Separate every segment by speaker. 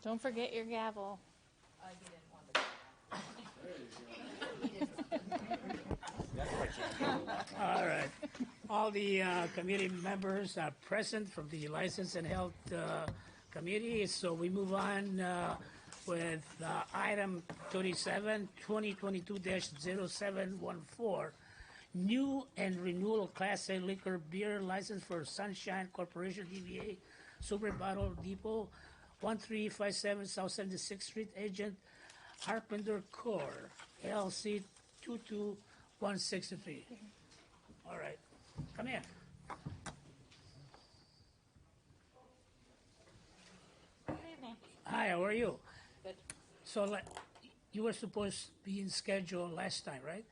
Speaker 1: Don't forget your gavel.
Speaker 2: He didn't want the
Speaker 3: All right. All the committee members are present from the License and Health Committee, so we move on with item 37, 2022-0714, new and renewal Class A liquor beer license for Sunshine Corporation DBA Super Bottle Depot, 1357 South 76th Street, agent Harpender Core, LLC 22163. All right, come in.
Speaker 1: Good evening.
Speaker 3: Hi, how are you?
Speaker 2: Good.
Speaker 3: So you were supposed to be in schedule last time, right?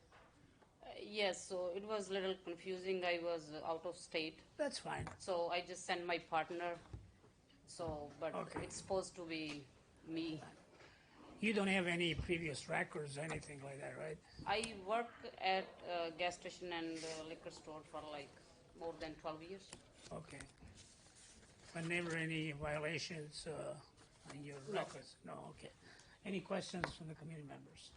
Speaker 2: Yes, so it was a little confusing. I was out of state,
Speaker 3: That's fine.
Speaker 2: so I just sent my partner. So, but
Speaker 3: Okay.
Speaker 2: it's supposed to be me.
Speaker 3: You don't have any previous records or anything like that, right?
Speaker 2: I work at a gas station and a liquor store for like more than 12 years.
Speaker 3: Okay. But never any violations on your
Speaker 2: No.
Speaker 3: records? No, okay. Any questions from the community members?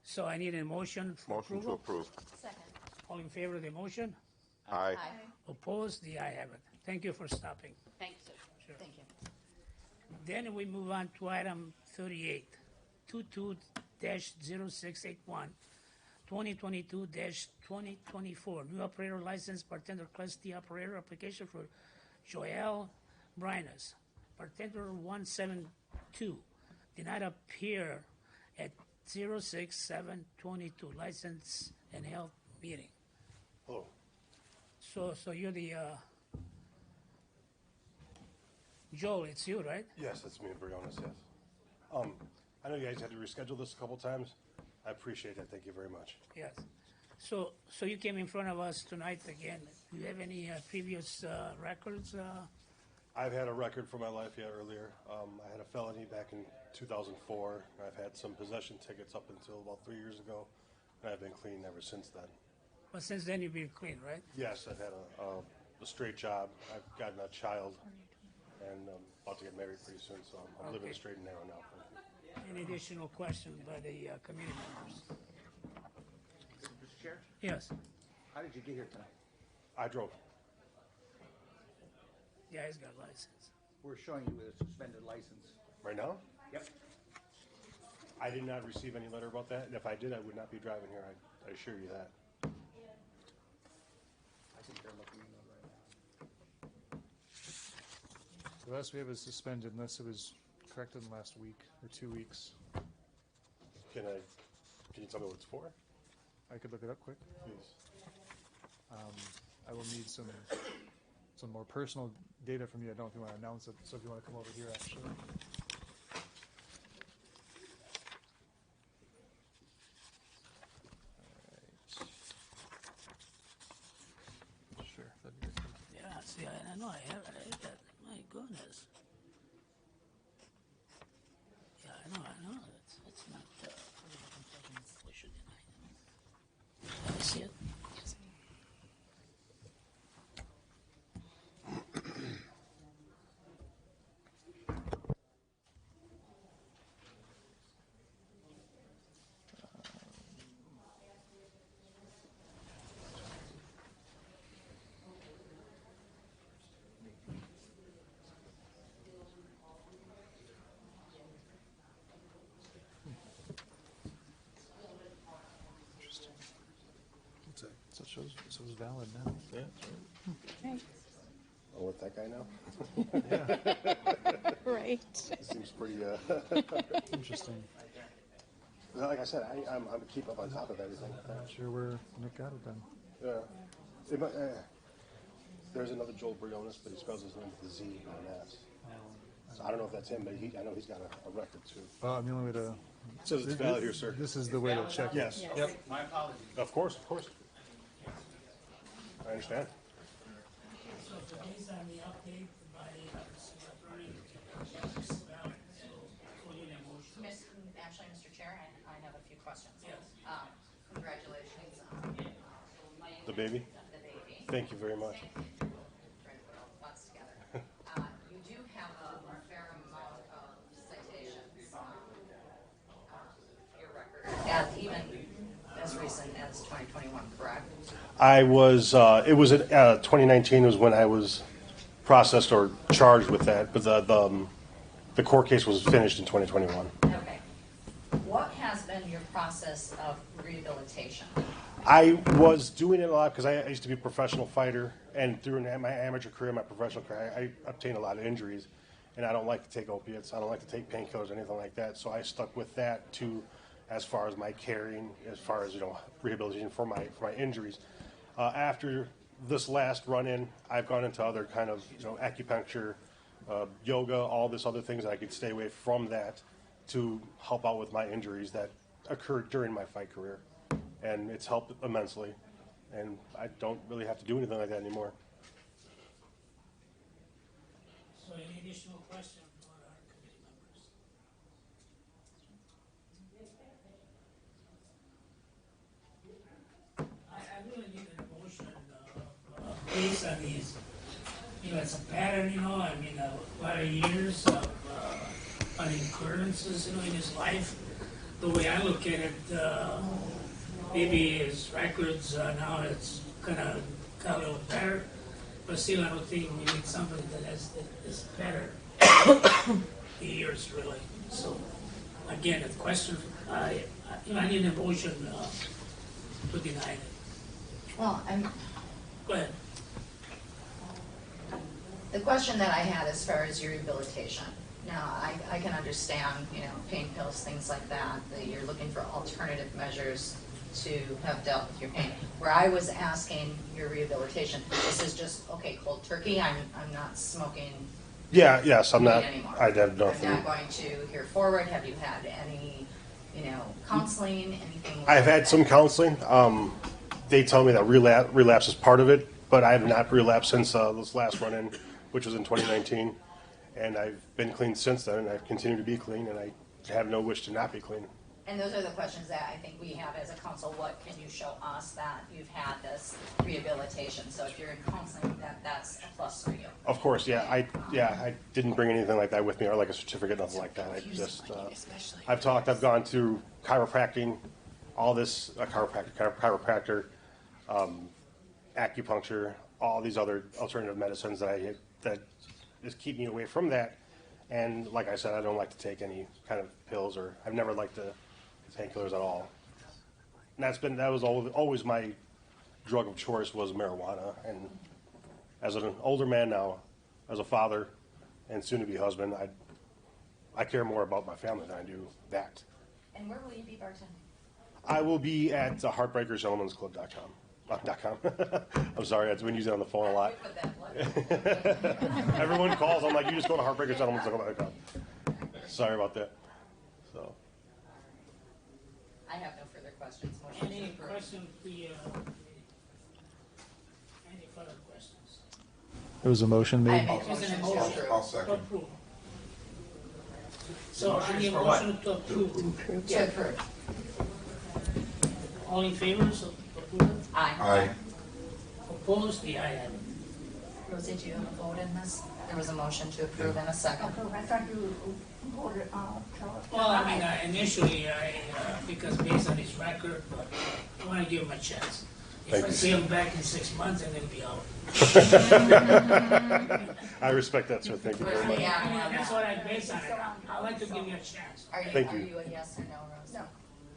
Speaker 3: So I need a motion for
Speaker 4: Motion to
Speaker 3: approval.
Speaker 4: approve.
Speaker 1: Second.
Speaker 3: All in favor of the motion?
Speaker 4: Aye.
Speaker 3: Opposed? The ayes have it. Thank you for stopping.
Speaker 2: Thanks, sir.
Speaker 3: Sure.
Speaker 2: Thank you.
Speaker 3: Then we move on to item 38, 22-0681, 2022-2024, new operator license, bartender class D operator application for Joel Brinus, bartender 172, did not appear at 06722, license and health meeting.
Speaker 5: Hello.
Speaker 3: So you're the, Joel, it's you, right?
Speaker 5: Yes, that's me, Briones, yes. I know you guys had to reschedule this a couple times. I appreciate that. Thank you very much.
Speaker 3: Yes. So you came in front of us tonight again. Do you have any previous records?
Speaker 5: I've had a record for my life, earlier. I had a felony back in 2004. I've had some possession tickets up until about 3 years ago, and I've been clean ever since then.
Speaker 3: But since then, you've been clean, right?
Speaker 5: Yes, I've had a straight job. I've gotten a child, and I'm about to get married pretty soon, so I'm living
Speaker 3: Okay.
Speaker 5: straight and narrow now.
Speaker 3: Any additional questions by the committee members?
Speaker 6: Mr. Chair,
Speaker 3: Yes.
Speaker 6: how did you get here tonight?
Speaker 5: I drove.
Speaker 3: Yeah, he's got a license.
Speaker 6: We're showing you with a suspended license.
Speaker 5: Right now?
Speaker 6: Yep.
Speaker 5: I did not receive any letter about that, and if I did, I would not be driving here. I assure you that.
Speaker 6: I think they're looking at it right now.
Speaker 7: The last we have is suspended unless it was corrected in the last week or 2 weeks.
Speaker 5: Can you tell me what it's for?
Speaker 7: I could look it up quick.
Speaker 5: Please.
Speaker 7: I will need some more personal data from you. I don't know if you want to announce it, so if you want to come over here, actually. All right. Sure, that'd be good.
Speaker 3: Yeah, see, I know I have it. I have that. My goodness. Yeah, I know. It's not. We should deny it. Let me see it.
Speaker 7: Interesting.
Speaker 5: What's that?
Speaker 7: So it shows valid now.
Speaker 5: Yeah.
Speaker 1: Right.
Speaker 5: Oh, with that guy now?
Speaker 1: Right.
Speaker 5: Seems pretty.
Speaker 7: Interesting.
Speaker 5: Like I said, I'm keep up on top of everything.
Speaker 7: Not sure where Nick got it then.
Speaker 5: Yeah. There's another Joel Briones, but he spells his name with a Z and an S. So I don't know if that's him, but I know he's got a record too.
Speaker 7: The only way to.
Speaker 5: It says it's valid here, sir.
Speaker 7: This is the way to check.
Speaker 5: Yes.
Speaker 1: Yes.
Speaker 6: My apologies.
Speaker 5: Of course. I understand.
Speaker 3: So based on the update by Mr. Attorney, it's valid. So you need a motion.
Speaker 8: Actually, Mr. Chair, I have a few questions.
Speaker 3: Yes.
Speaker 8: Congratulations on
Speaker 5: The baby.
Speaker 8: the baby.
Speaker 5: Thank you very much.
Speaker 8: Trying to put all the thoughts together. You do have a recent as 2021, correct?
Speaker 5: I was, it was in 2019 was when I was processed or charged with that, but the court case was finished in 2021.
Speaker 8: Okay. What has been your process of rehabilitation?
Speaker 5: I was doing it a lot because I used to be a professional fighter, and through my amateur career, my professional career, I obtained a lot of injuries, and I don't like to take opiates. I don't like to take painkillers or anything like that. So I stuck with that to, as far as my caring, as far as rehabilitation for my injuries. After this last run-in, I've gone into other kind of acupuncture, yoga, all this other things that I could stay away from that to help out with my injuries that occurred during my fight career. And it's helped immensely, and I don't really have to do anything like that anymore.
Speaker 3: So any additional questions for our committee members? I really need an emotion based on these, it's a pattern, I mean, a lot of years of occurrences, in his life. The way I look at it, maybe his records now it's kind of got a little better, but still I don't think we need somebody that is better years really. So again, the question, I need an emotion to deny it.
Speaker 8: Well,
Speaker 3: Go ahead.
Speaker 8: the question that I had as far as your rehabilitation. Now, I can understand, pain pills, things like that you're looking for alternative measures to have dealt with your pain. Where I was asking your rehabilitation, this is just, okay, cold turkey, I'm not smoking
Speaker 5: Yes, I'm not.
Speaker 8: weed anymore.
Speaker 5: I have nothing.
Speaker 8: I'm not going to here forward. Have you had any, counseling, anything like
Speaker 5: I've had
Speaker 8: that?
Speaker 5: some counseling. They tell me that relapse is part of it, but I have not relapsed since this last run-in, which was in 2019. And I've been clean since then, and I've continued to be clean, and I have no wish to not be clean.
Speaker 8: And those are the questions that I think we have as a council. What can you show us that you've had this rehabilitation? So if you're in counseling, that's a plus for you.
Speaker 5: Of course, yeah. I didn't bring anything like that with me, or like a certificate, nothing like that. I just, I've gone through chiropractic, all this, chiropractor, acupuncture, all these other alternative medicines that is keeping me away from that. And like I said, I don't like to take any kind of pills, or I've never liked the painkillers at all. And that was always my drug of choice was marijuana. And as an older man now, as a father and soon to be husband, I care more about my family than I do that.
Speaker 8: And where will you be bartending?
Speaker 5: I will be at heartbreakersgentlemen'sclub.com. I'm sorry, I've been using it on the phone a lot.
Speaker 8: Put that blood.
Speaker 5: Everyone calls. I'm like, you just go to heartbreakersgentlemen'sclub.com. Sorry about that. So.
Speaker 8: I have no further questions. Motion to
Speaker 3: Any
Speaker 8: approve.
Speaker 3: questions, any further questions?
Speaker 7: There was a motion
Speaker 8: I
Speaker 7: made.
Speaker 8: make a motion to approve.
Speaker 4: I'll second.
Speaker 3: Approve. So I need a motion to approve.
Speaker 8: To approve.
Speaker 3: All in favor, so approve.
Speaker 8: Aye.
Speaker 4: Aye.
Speaker 3: Opposed, the ayes have it.
Speaker 8: Rosie, do you have a vote in this? There was a motion to approve and a second.
Speaker 1: I thought you voted
Speaker 3: Well, I mean, initially, because based on his record, but I want to give him a chance. If
Speaker 5: Thank
Speaker 3: I
Speaker 5: you.
Speaker 3: see him back in 6 months, I'm gonna be out.
Speaker 5: I respect that, sir. Thank you very much.
Speaker 8: Yeah.
Speaker 3: That's what I base on it. I like to give you a chance.
Speaker 8: Are you
Speaker 5: Thank you.
Speaker 8: a yes or no, Rosie?
Speaker 1: No.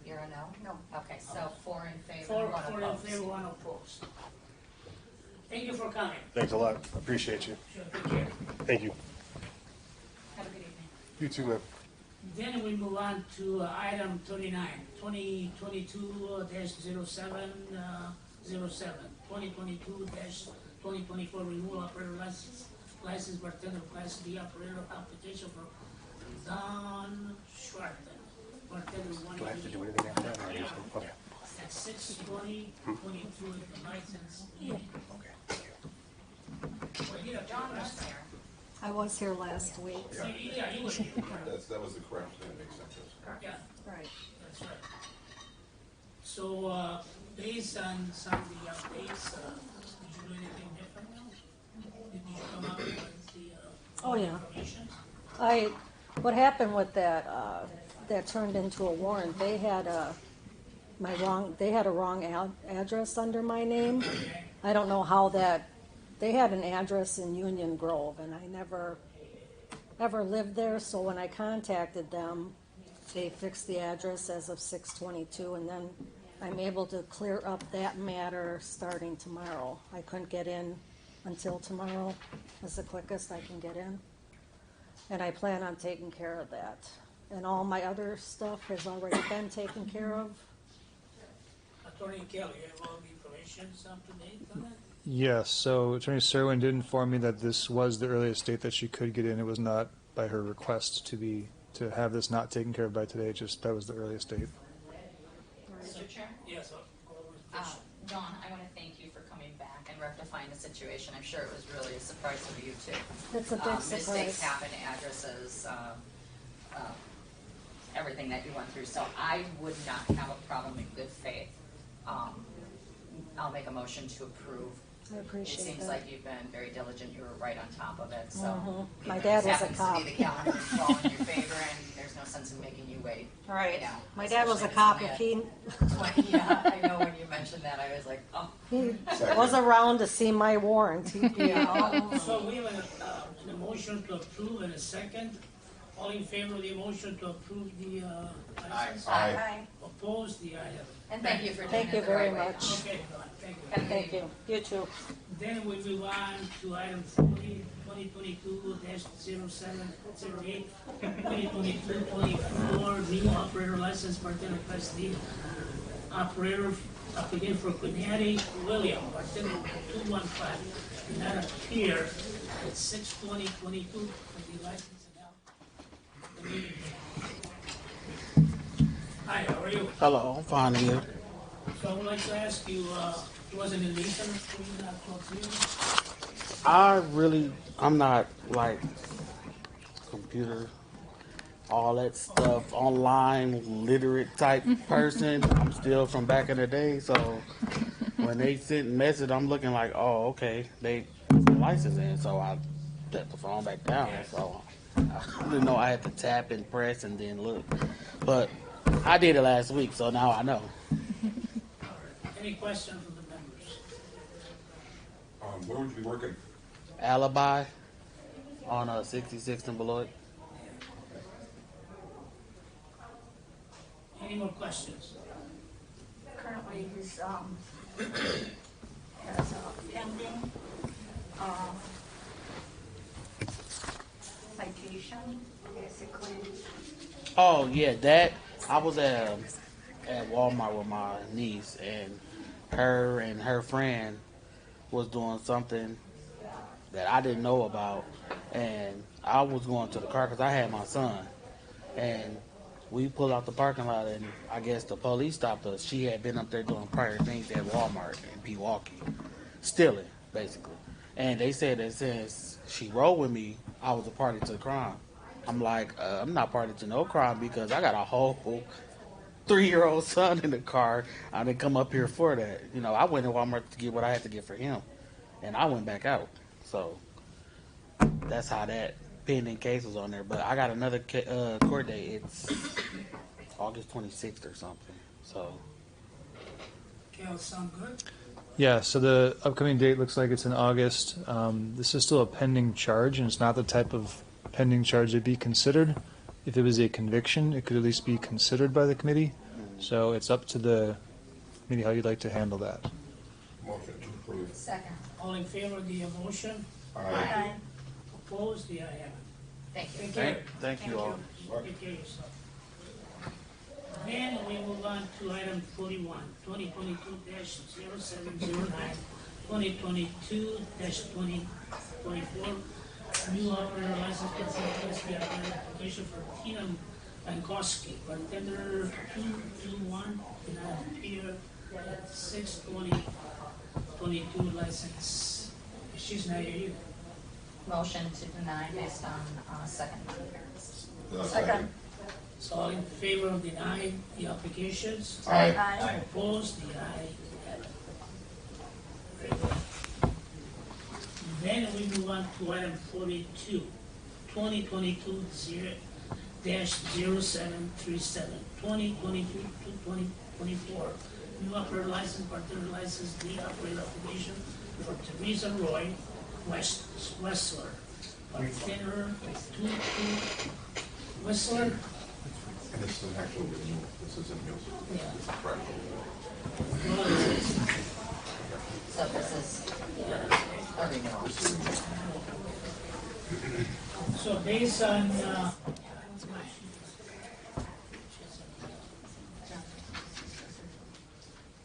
Speaker 8: You're a no?
Speaker 1: No.
Speaker 8: Okay, so 4 in favor,
Speaker 3: Four
Speaker 8: 1
Speaker 3: in
Speaker 8: opposed.
Speaker 3: favor, 1 opposed. Thank you for coming.
Speaker 5: Thanks a lot. Appreciate you.
Speaker 3: Sure, take care.
Speaker 5: Thank you.
Speaker 8: Have a good evening.
Speaker 5: You too, man.
Speaker 3: Then we move on to item 39, 2022-0707, 2022-2024 renewal operator license bartender class B operator application for Don Schwarten, bartender
Speaker 5: Do I have to do
Speaker 3: 180
Speaker 5: anything after that? or just- Okay.
Speaker 3: at 6/20/22 is the license.
Speaker 5: Okay. Thank you.
Speaker 3: Well, you have
Speaker 8: John
Speaker 3: to-
Speaker 8: was there.
Speaker 1: I was here last week.
Speaker 3: Yeah, you would.
Speaker 4: That was the correct, that makes sense.
Speaker 3: Yeah.
Speaker 1: Right.
Speaker 3: That's right. So, based on some of the updates, did you do anything different now? Did you come up with the,
Speaker 9: Oh, yeah.
Speaker 3: information?
Speaker 9: What happened with that, that turned into a warrant, they had,
Speaker 1: they had a wrong address under my name. I don't know how they had an address in Union Grove, and I never ever lived there, so when I contacted them, they fixed the address as of 6/22, and then I'm able to clear up that matter starting tomorrow. I couldn't get in until tomorrow, is the quickest I can get in. And I plan on taking care of that. And all my other stuff has already been taken care of.
Speaker 3: Attorney Kelly, you have all the information up to date on that?
Speaker 7: Yes, so Attorney Serwin did inform me that this was the earliest date that she could get in. It was not by her request to have this not taken care of by today, just that was the earliest date.
Speaker 8: Mr. Chair?
Speaker 3: Yes, sir.
Speaker 8: Dawn, I want to thank you for coming back and rectifying the situation. I'm sure it was really a surprise for you too.
Speaker 1: It's a big
Speaker 8: Mistakes
Speaker 1: surprise.
Speaker 8: happen, addresses, everything that you went through. So I would not have a problem in good faith. I'll make a motion to approve.
Speaker 1: I appreciate
Speaker 8: It seems
Speaker 1: that.
Speaker 8: like you've been very diligent. You were right on top of it. So
Speaker 1: Mhm. My
Speaker 8: it
Speaker 1: dad
Speaker 8: just
Speaker 1: was a
Speaker 8: happens to be
Speaker 1: cop.
Speaker 8: the calendar fall in your favor, and there's no sense in making you wait.
Speaker 1: Right.
Speaker 8: Yeah,
Speaker 1: My dad was a
Speaker 8: especially
Speaker 1: cop.
Speaker 8: when
Speaker 1: If
Speaker 8: you
Speaker 1: he
Speaker 8: yeah, I know when you mentioned that, I was like, oh.
Speaker 1: he was around to see my warrant, he'd be all
Speaker 3: So we have an motion to approve and a second. All in favor of the motion to approve the license?
Speaker 4: Aye.
Speaker 3: Oppose the item.
Speaker 8: And thank you for doing
Speaker 1: Thank
Speaker 8: it
Speaker 1: you
Speaker 8: the
Speaker 1: very
Speaker 8: right way.
Speaker 1: much.
Speaker 3: Okay, Dawn, thank you.
Speaker 8: Have a good
Speaker 1: Thank
Speaker 8: evening.
Speaker 1: you. You too.
Speaker 3: Then we move on to item 40, 2022-0708, 2022-24, new operator license, bartender class D. Operator applicant for Quinary William, bartender 215, did not appear at 6/20/22 for the license and out. The meeting. Hi, how are you?
Speaker 9: Hello, I'm fine here.
Speaker 3: So I would like to ask you, it wasn't illegal for you not to appear?
Speaker 9: I'm not like computer, all that stuff, online literate type person. I'm still from back in the day, so when they sent a message, I'm looking like, oh, okay, they put the license in, so I set the phone back down. So I didn't know I had to tap and press and then look, but I did it last week, so now I know.
Speaker 3: Any questions from the members?
Speaker 4: Where would you be working?
Speaker 9: Alibi on 66th and Beloit.
Speaker 3: Any more questions?
Speaker 1: Currently, he's, has a pending, citation, basically.
Speaker 9: Oh yeah, that I was at Walmart with my niece, and her friend was doing something that I didn't know about, and I was going to the car because I had my son, and we pulled out the parking lot, and I guess the police stopped us. She had been up there doing prior things at Walmart in Pewaukee, stealing basically, and they said that since she rode with me, I was a party to the crime. I'm like, I'm not party to no crime because I got a whole 3-year-old son in the car. I didn't come up here for that. You know, I went to Walmart to get what I had to get for him, and I went back out. So that's how that pending case was on there. But I got another court date. It's August 26th or something. So
Speaker 3: Cal, sound good?
Speaker 7: Yeah, so the upcoming date looks like it's in August. This is still a pending charge, and it's not the type of pending charge that'd be considered. If it was a conviction, it could at least be considered by the committee. So it's up to the committee how you'd like to handle that.
Speaker 4: Motion to approve.
Speaker 8: Second.
Speaker 3: All in favor of the motion?
Speaker 4: Aye.
Speaker 3: Opposed? The ayes have it.
Speaker 8: Thank you.
Speaker 3: Take care.
Speaker 9: thank you all.
Speaker 3: Take care of yourself. Then we move on to item 41, 2022-0709, 2022-2024, new operator license consent application for Tina Bankowski, bartender 221, did not appear at 6/20/22 license. She's not here either.
Speaker 8: Motion to deny based on second non-appearance.
Speaker 4: Second.
Speaker 3: So all in favor of denying the applications?
Speaker 4: Aye.
Speaker 3: Opposed? The aye. Very good. Then we move on to item 42, 2022-0737, 2022-2024, 24. New operator license, bartender license, lead operator application for Teresa Roy Wessler. Bartender 22 Wessler.
Speaker 4: And this is an actual renewal, this isn't new.
Speaker 3: Yeah.
Speaker 4: Right.
Speaker 8: So this is a renewal.
Speaker 3: So based on,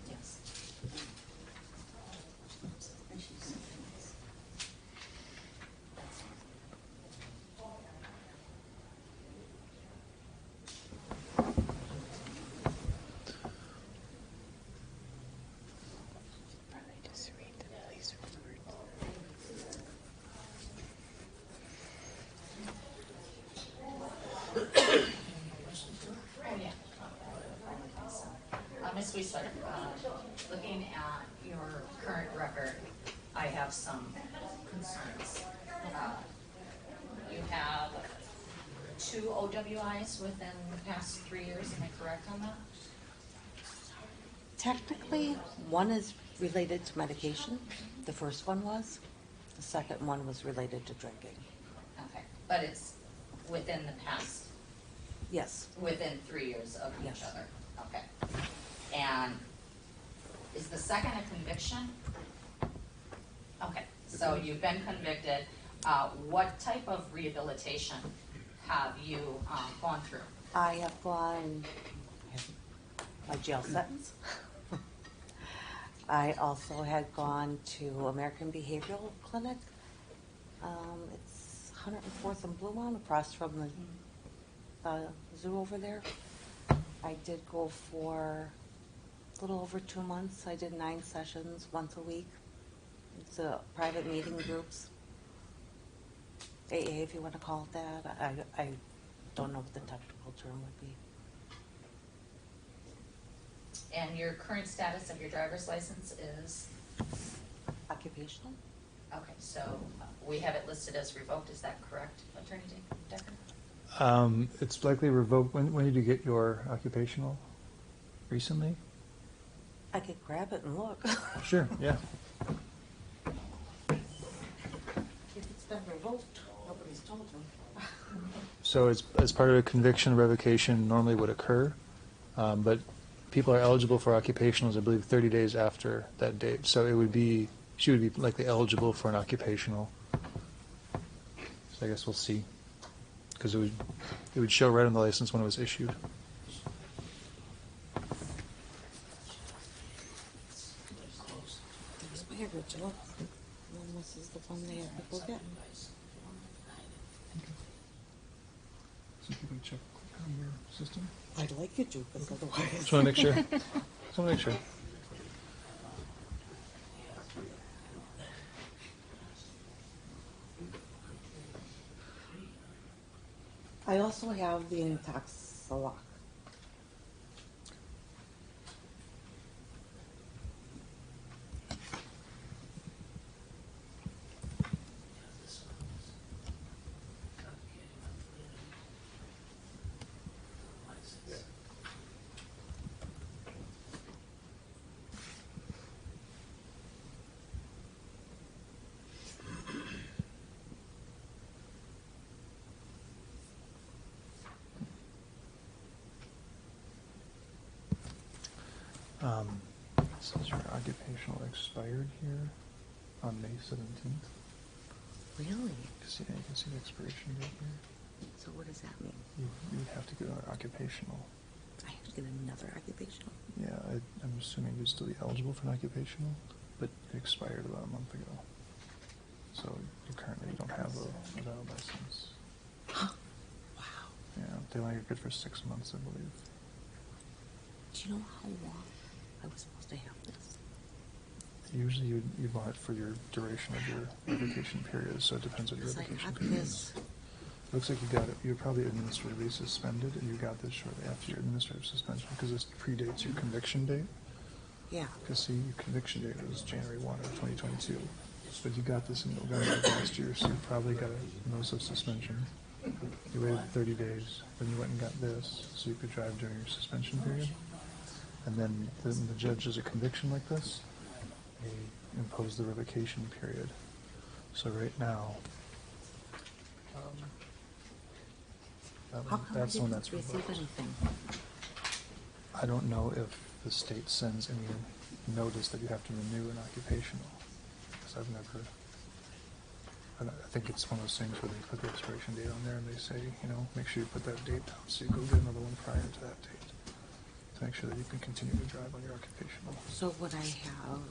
Speaker 8: Yes. Oh, yeah. Ms. Weisler, looking at your current record, I have some concerns. You have 2 OWIs within the past 3 years, am I correct on that?
Speaker 10: Technically, one is related to medication. The first one was. The second one was related to drinking.
Speaker 8: Okay, but it's within the past,
Speaker 10: Yes.
Speaker 8: within 3 years of each
Speaker 10: Yes.
Speaker 8: other? Okay. And is the second a conviction? Okay, so you've been convicted. What type of rehabilitation have you gone through?
Speaker 10: I have gone my jail sentence. I also had gone to American Behavioral Clinic. It's 104th and Blue Mountain, across from the zoo over there. I did go for a little over 2 months. I did 9 sessions once a week. It's a private meeting groups. AA, if you want to call it that. I don't know what the technical term would be.
Speaker 8: And your current status of your driver's license is?
Speaker 10: Occupational?
Speaker 8: Okay, so we have it listed as revoked, is that correct, Attorney Decker?
Speaker 7: It's likely revoked. When did you get your occupational? Recently?
Speaker 10: I could grab it and look.
Speaker 7: Sure, yeah.
Speaker 10: If it's been revoked, nobody's told me.
Speaker 7: So it's as part of a conviction, revocation normally would occur, but people are eligible for occupationals, I believe, 30 days after that date. So it would be, she would be likely eligible for an occupational. So I guess we'll see, because it would show right on the license when it was issued.
Speaker 10: There's my original. And this is the one they have people get.
Speaker 7: So if you can check on your system.
Speaker 10: I'd like you to, because otherwise.
Speaker 7: Just want to make sure. Just want to make sure.
Speaker 10: I also have the Intoxalock.
Speaker 7: Says your occupational expired here on May 17th.
Speaker 10: Really?
Speaker 7: You can see the expiration date here.
Speaker 10: So what does that mean?
Speaker 7: You would have to get another occupational.
Speaker 10: I have to get another occupational?
Speaker 7: Yeah, I'm assuming you'd still be eligible for an occupational, but it expired about a month ago. So you currently don't have a valid license.
Speaker 10: Wow.
Speaker 7: Yeah, they only are good for 6 months, I believe.
Speaker 10: Do you know how long I was supposed to have this?
Speaker 7: Usually you'd want it for your duration of your revocation period, so it depends on your
Speaker 10: Because I
Speaker 7: revocation
Speaker 10: got
Speaker 7: period.
Speaker 10: this.
Speaker 7: Looks like you got it. You were probably administratively suspended, and you got this shortly after your administrative suspension because this predates your conviction date.
Speaker 10: Yeah.
Speaker 7: Because see, your conviction date was January 1 of 2022, but you got this in November of last year, so you probably got a notice of suspension. You waited 30 days, then you went and got this, so you could drive during your suspension period. And then the judge does a conviction like this, they impose the revocation period. So right now,
Speaker 10: How come I
Speaker 7: that's the one
Speaker 10: didn't
Speaker 7: that's
Speaker 10: receive
Speaker 7: revoked.
Speaker 10: anything?
Speaker 7: I don't know if the state sends any notice that you have to renew an occupational, because I've never, I think it's one of those things where they put the expiration date on there and they say, you know, make sure you put that date down, so you go get another one prior to that date, to make sure that you can continue to drive on your occupational.
Speaker 10: So would I have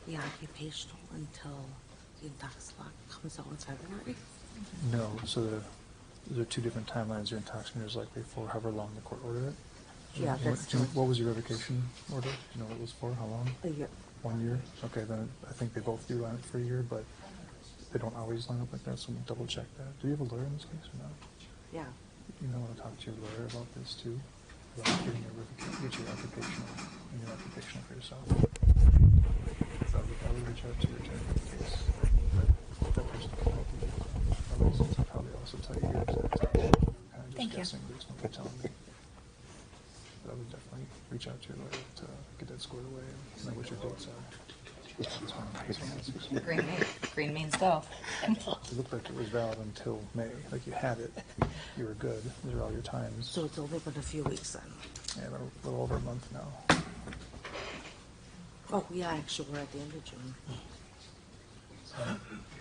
Speaker 10: the occupational until the intox law comes out in February?
Speaker 7: No, so there are two different timelines. Your intoxicator is likely for however long the court ordered it.
Speaker 10: Yeah, that's
Speaker 7: What was your revocation order? Do you know what it was for? How long?
Speaker 10: a year.
Speaker 7: 1 year? Okay, then I think they both do line up for a year, but they don't always line up like that, so we'll double check that. Do you have a lawyer in this case or not?
Speaker 10: Yeah.
Speaker 7: You might want to talk to your lawyer about this too, about getting your get your occupational and your occupational for yourself. I would reach out to your attorney in the case. That person can help you. Otherwise, they'll probably also tell you your exact time. Kind of just guessing based on what you're telling me. But I would definitely reach out to your lawyer to get that squared away and know what your dates are.
Speaker 8: Green means go.
Speaker 7: It looked like it was valid until May, like you had it, you were good, these are all your times.
Speaker 10: So it's only been a few weeks then.
Speaker 7: Yeah, a little over a month now.
Speaker 10: Oh, yeah, actually, we're at the end of June.
Speaker 7: So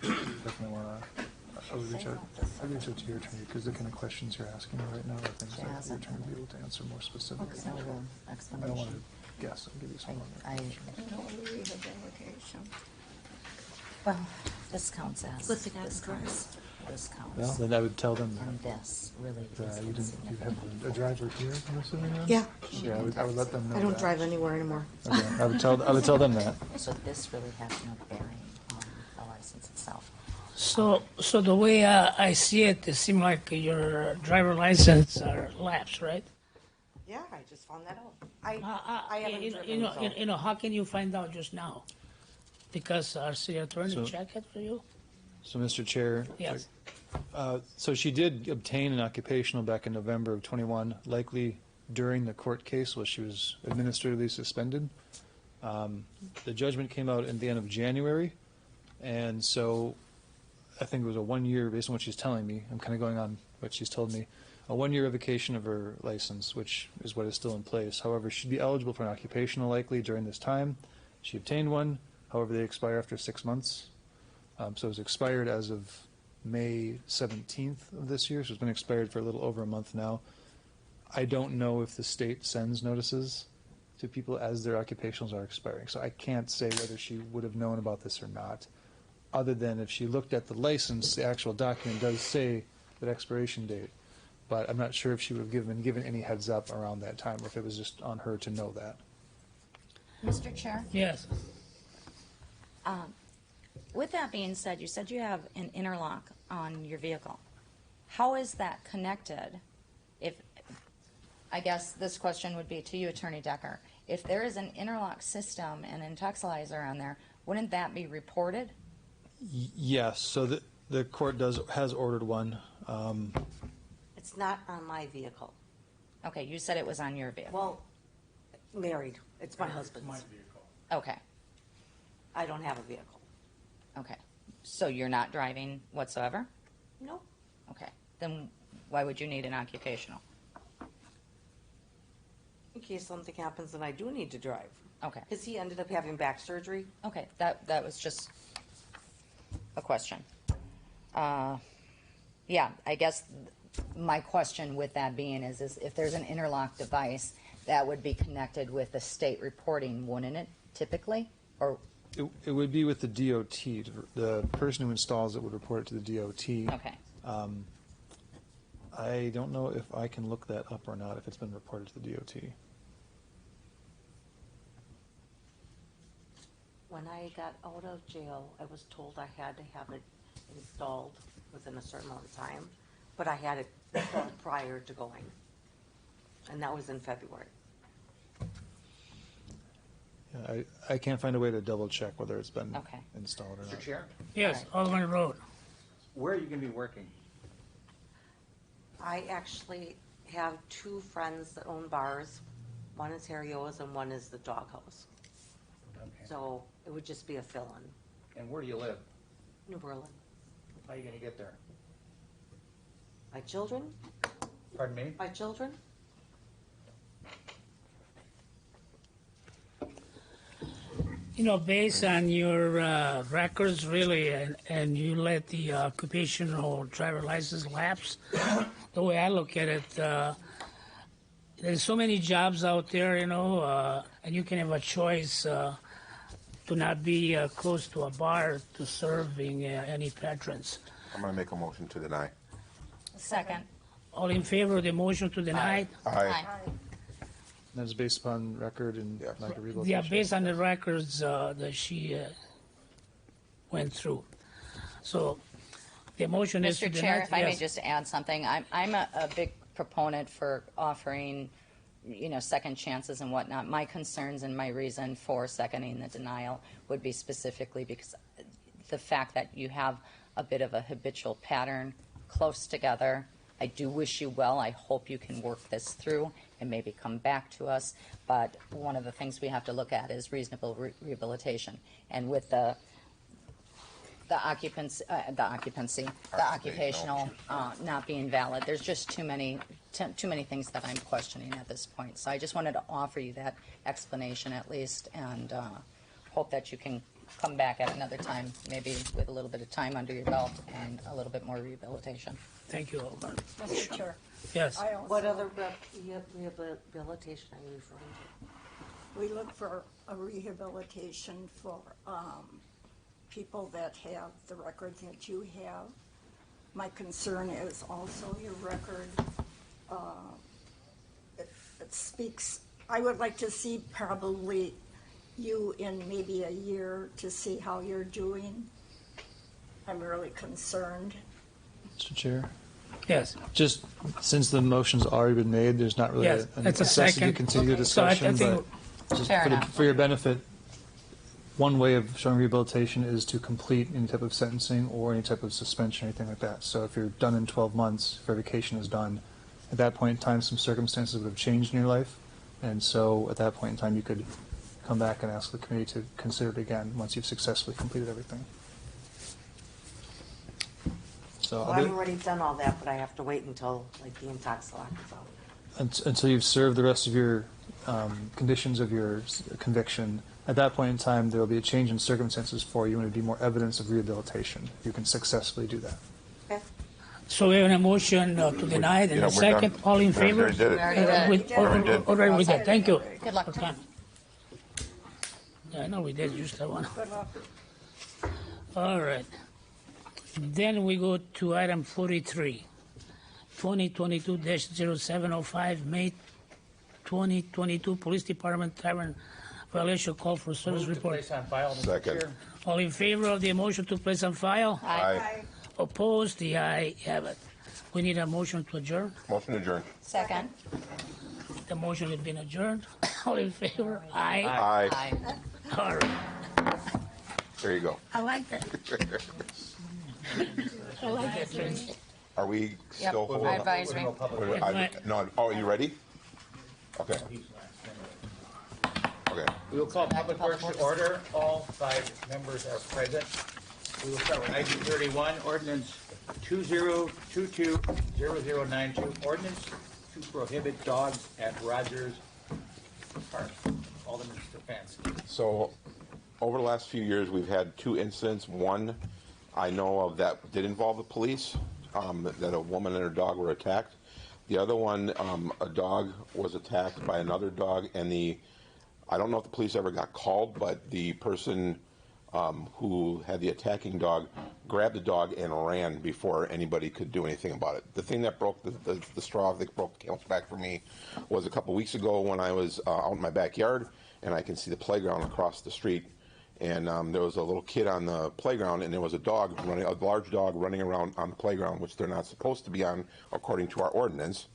Speaker 7: definitely want to, I would reach out to your attorney, because the kind of questions you're asking me right now are things that your attorney will be able to answer more specifically.
Speaker 10: Okay.
Speaker 7: I don't want to guess and give you some wrong information.
Speaker 8: Well, this counts as,
Speaker 10: What's it
Speaker 8: this
Speaker 10: got?
Speaker 8: counts, this
Speaker 7: Well,
Speaker 8: counts.
Speaker 7: then I would tell them
Speaker 8: And
Speaker 7: that.
Speaker 8: this really is
Speaker 7: You didn't, you
Speaker 8: insignificant.
Speaker 7: have a driver here, I'm assuming then?
Speaker 10: Yeah.
Speaker 7: Yeah, I would let them know
Speaker 10: I don't
Speaker 7: that.
Speaker 10: drive anywhere anymore.
Speaker 7: Okay, I would tell them that.
Speaker 8: So this really has no bearing on the license itself.
Speaker 3: So the way I see it, it seems like your driver license are lapsed, right?
Speaker 10: Yeah, I just found that out. I haven't driven, so-
Speaker 3: you know, how can you find out just now? Because our city attorney
Speaker 7: So-
Speaker 3: checked it for you?
Speaker 7: So, Mr. Chair.
Speaker 3: Yes.
Speaker 7: So she did obtain an occupational back in November of 21, likely during the court case while she was administratively suspended. The judgment came out at the end of January, and so I think it was a 1 year, based on what she's telling me, I'm kind of going on what she's told me, a 1 year revocation of her license, which is what is still in place. However, she'd be eligible for an occupational likely during this time. She obtained one, however, they expire after 6 months. So it was expired as of May 17th of this year, so it's been expired for a little over a month now. I don't know if the state sends notices to people as their occupationals are expiring, so I can't say whether she would have known about this or not, other than if she looked at the license, the actual document does say that expiration date, but I'm not sure if she would have been given any heads up around that time, or if it was just on her to know that.
Speaker 8: Mr. Chair?
Speaker 3: Yes.
Speaker 8: With that being said, you said you have an interlock on your vehicle. How is that connected? If, I guess this question would be to you, Attorney Decker. If there is an interlock system and an intoxilizer on there, wouldn't that be reported?
Speaker 7: Yes, so the court has ordered one.
Speaker 10: It's not on my vehicle.
Speaker 8: Okay, you said it was on your vehicle.
Speaker 10: Well, married. It's my husband's.
Speaker 8: Okay,
Speaker 10: I don't have a vehicle.
Speaker 8: okay. So you're not driving whatsoever?
Speaker 10: No.
Speaker 8: Okay, then why would you need an occupational?
Speaker 10: In case something happens and I do need to drive.
Speaker 8: Okay,
Speaker 10: Because he ended up having back surgery.
Speaker 8: okay, that was just a question. Yeah, I guess my question with that being is if there's an interlock device, that would be connected with the state reporting, wouldn't it, typically? Or,
Speaker 7: It would be with the DOT. The person who installs it would report it to the DOT.
Speaker 8: okay,
Speaker 7: I don't know if I can look that up or not, if it's been reported to the DOT.
Speaker 10: When I got out of jail, I was told I had to have it installed within a certain amount of time, but I had it installed prior to going. And that was in February.
Speaker 7: Yeah, I can't find a way to double check whether it's been
Speaker 8: Okay.
Speaker 7: installed or
Speaker 6: Mr.
Speaker 7: not.
Speaker 6: Chair,
Speaker 3: Yes, Alderman Road.
Speaker 6: where are you going to be working?
Speaker 10: I actually have two friends that own bars. One is Harrio's and one is the Doghouse.
Speaker 6: Okay.
Speaker 10: So it would just be a fill-in.
Speaker 6: And where do you live?
Speaker 10: New Berlin.
Speaker 6: How are you gonna get there?
Speaker 10: My children?
Speaker 6: Pardon me?
Speaker 10: My children?
Speaker 3: You know, based on your records, really, and you let the occupational driver license lapse, the way I look at it, there's so many jobs out there, you know, and you can have a choice to not be close to a bar to serving any patrons.
Speaker 4: I'm gonna make a motion to deny.
Speaker 8: Second.
Speaker 3: All in favor of the motion to deny?
Speaker 4: Aye.
Speaker 7: That's based upon record and
Speaker 4: Yes.
Speaker 7: lack of
Speaker 3: Yeah,
Speaker 7: rehabilitation.
Speaker 3: based on the records that she went through. So the motion is to
Speaker 11: Mr.
Speaker 3: deny.
Speaker 11: Chair, if I may
Speaker 3: Yes.
Speaker 11: just add something, I'm a big proponent for offering, you know, second chances and whatnot. My concerns and my reason for seconding the denial would be specifically because the fact that you have a bit of a habitual pattern close together. I do wish you well. I hope you can work this through and maybe come back to us. But one of the things we have to look at is reasonable rehabilitation. And with the occupational not being valid, there's just too many things that I'm questioning at this point. So I just wanted to offer you that explanation at least, and hope that you can come back at another time, maybe with a little bit of time under your belt and a little bit more rehabilitation.
Speaker 3: Thank you, Alderman.
Speaker 1: Mr. Chair.
Speaker 3: Yes.
Speaker 1: I also,
Speaker 10: What other rehabilitation are you referring to?
Speaker 12: We look for a rehabilitation for people that have the records that you have. My concern is also your record. It speaks, I would like to see probably you in maybe a year to see how you're doing. I'm really concerned.
Speaker 7: Mr. Chair,
Speaker 3: Yes.
Speaker 7: just since the motion's already been made, there's not really
Speaker 3: Yes,
Speaker 7: a
Speaker 3: that's a
Speaker 7: necessity to
Speaker 3: second.
Speaker 7: continue the
Speaker 3: Okay. So I
Speaker 7: discussion,
Speaker 3: think-
Speaker 7: but just
Speaker 11: Fair enough.
Speaker 7: for your benefit, one way of showing rehabilitation is to complete any type of sentencing or any type of suspension or anything like that. So if you're done in 12 months, if revocation is done, at that point in time, some circumstances would have changed in your life. And so at that point in time, you could come back and ask the committee to consider it again once you've successfully completed everything. So
Speaker 10: Well, I've already done all that, but I have to wait until like the intox lock is out.
Speaker 7: until you've served the rest of your conditions of your conviction, at that point in time, there will be a change in circumstances for you, and it'd be more evidence of rehabilitation. You can successfully do that.
Speaker 10: Okay.
Speaker 3: So we have a motion to deny it and
Speaker 4: Yeah,
Speaker 3: a
Speaker 4: we're
Speaker 3: second.
Speaker 4: done.
Speaker 3: All in
Speaker 4: We
Speaker 3: favor?
Speaker 4: already did it.
Speaker 11: We already did.
Speaker 4: Already did.
Speaker 3: Already we did. Thank you.
Speaker 11: Good luck.
Speaker 3: for coming. Yeah, I know we did just that one.
Speaker 12: Good luck.
Speaker 3: All right. Then we go to item 43, 2022-0705, May 2022 Police Department Tavern Violation Call for Service
Speaker 6: Move to
Speaker 3: Report.
Speaker 6: place on file, Mr.
Speaker 4: Second.
Speaker 6: Chair.
Speaker 3: All in favor of the motion to place on file?
Speaker 4: Aye.
Speaker 3: Opposed? The ayes have it. We need a motion to adjourn.
Speaker 4: Motion adjourned.
Speaker 11: Second.
Speaker 3: The motion has been adjourned. All in favor? Aye.
Speaker 4: Aye.
Speaker 11: Aye.
Speaker 3: All right.
Speaker 4: There you go.
Speaker 3: I like that. I like that, Vince.
Speaker 4: Are we still holding?
Speaker 11: Advisory.
Speaker 4: No, oh, are you ready? Okay. Okay.
Speaker 6: We will call public works to order. All 5 members are present. We will start with item 31, ordinance 2022-0092, ordinance to prohibit dogs at Rogers Park. Alderman Stefanski.
Speaker 4: So, over the last few years, we've had 2 incidents. One I know of that did involve the police, that a woman and her dog were attacked. The other one, a dog was attacked by another dog, and I don't know if the police ever got called, but the person who had the attacking dog grabbed the dog and ran before anybody could do anything about it. The thing that broke the straw that broke the camel's back for me was a couple weeks ago when I was out in my backyard, and I can see the playground across the street. And there was a little kid on the playground, and there was a large dog running around on the playground, which they're not supposed to be on according to our ordinance.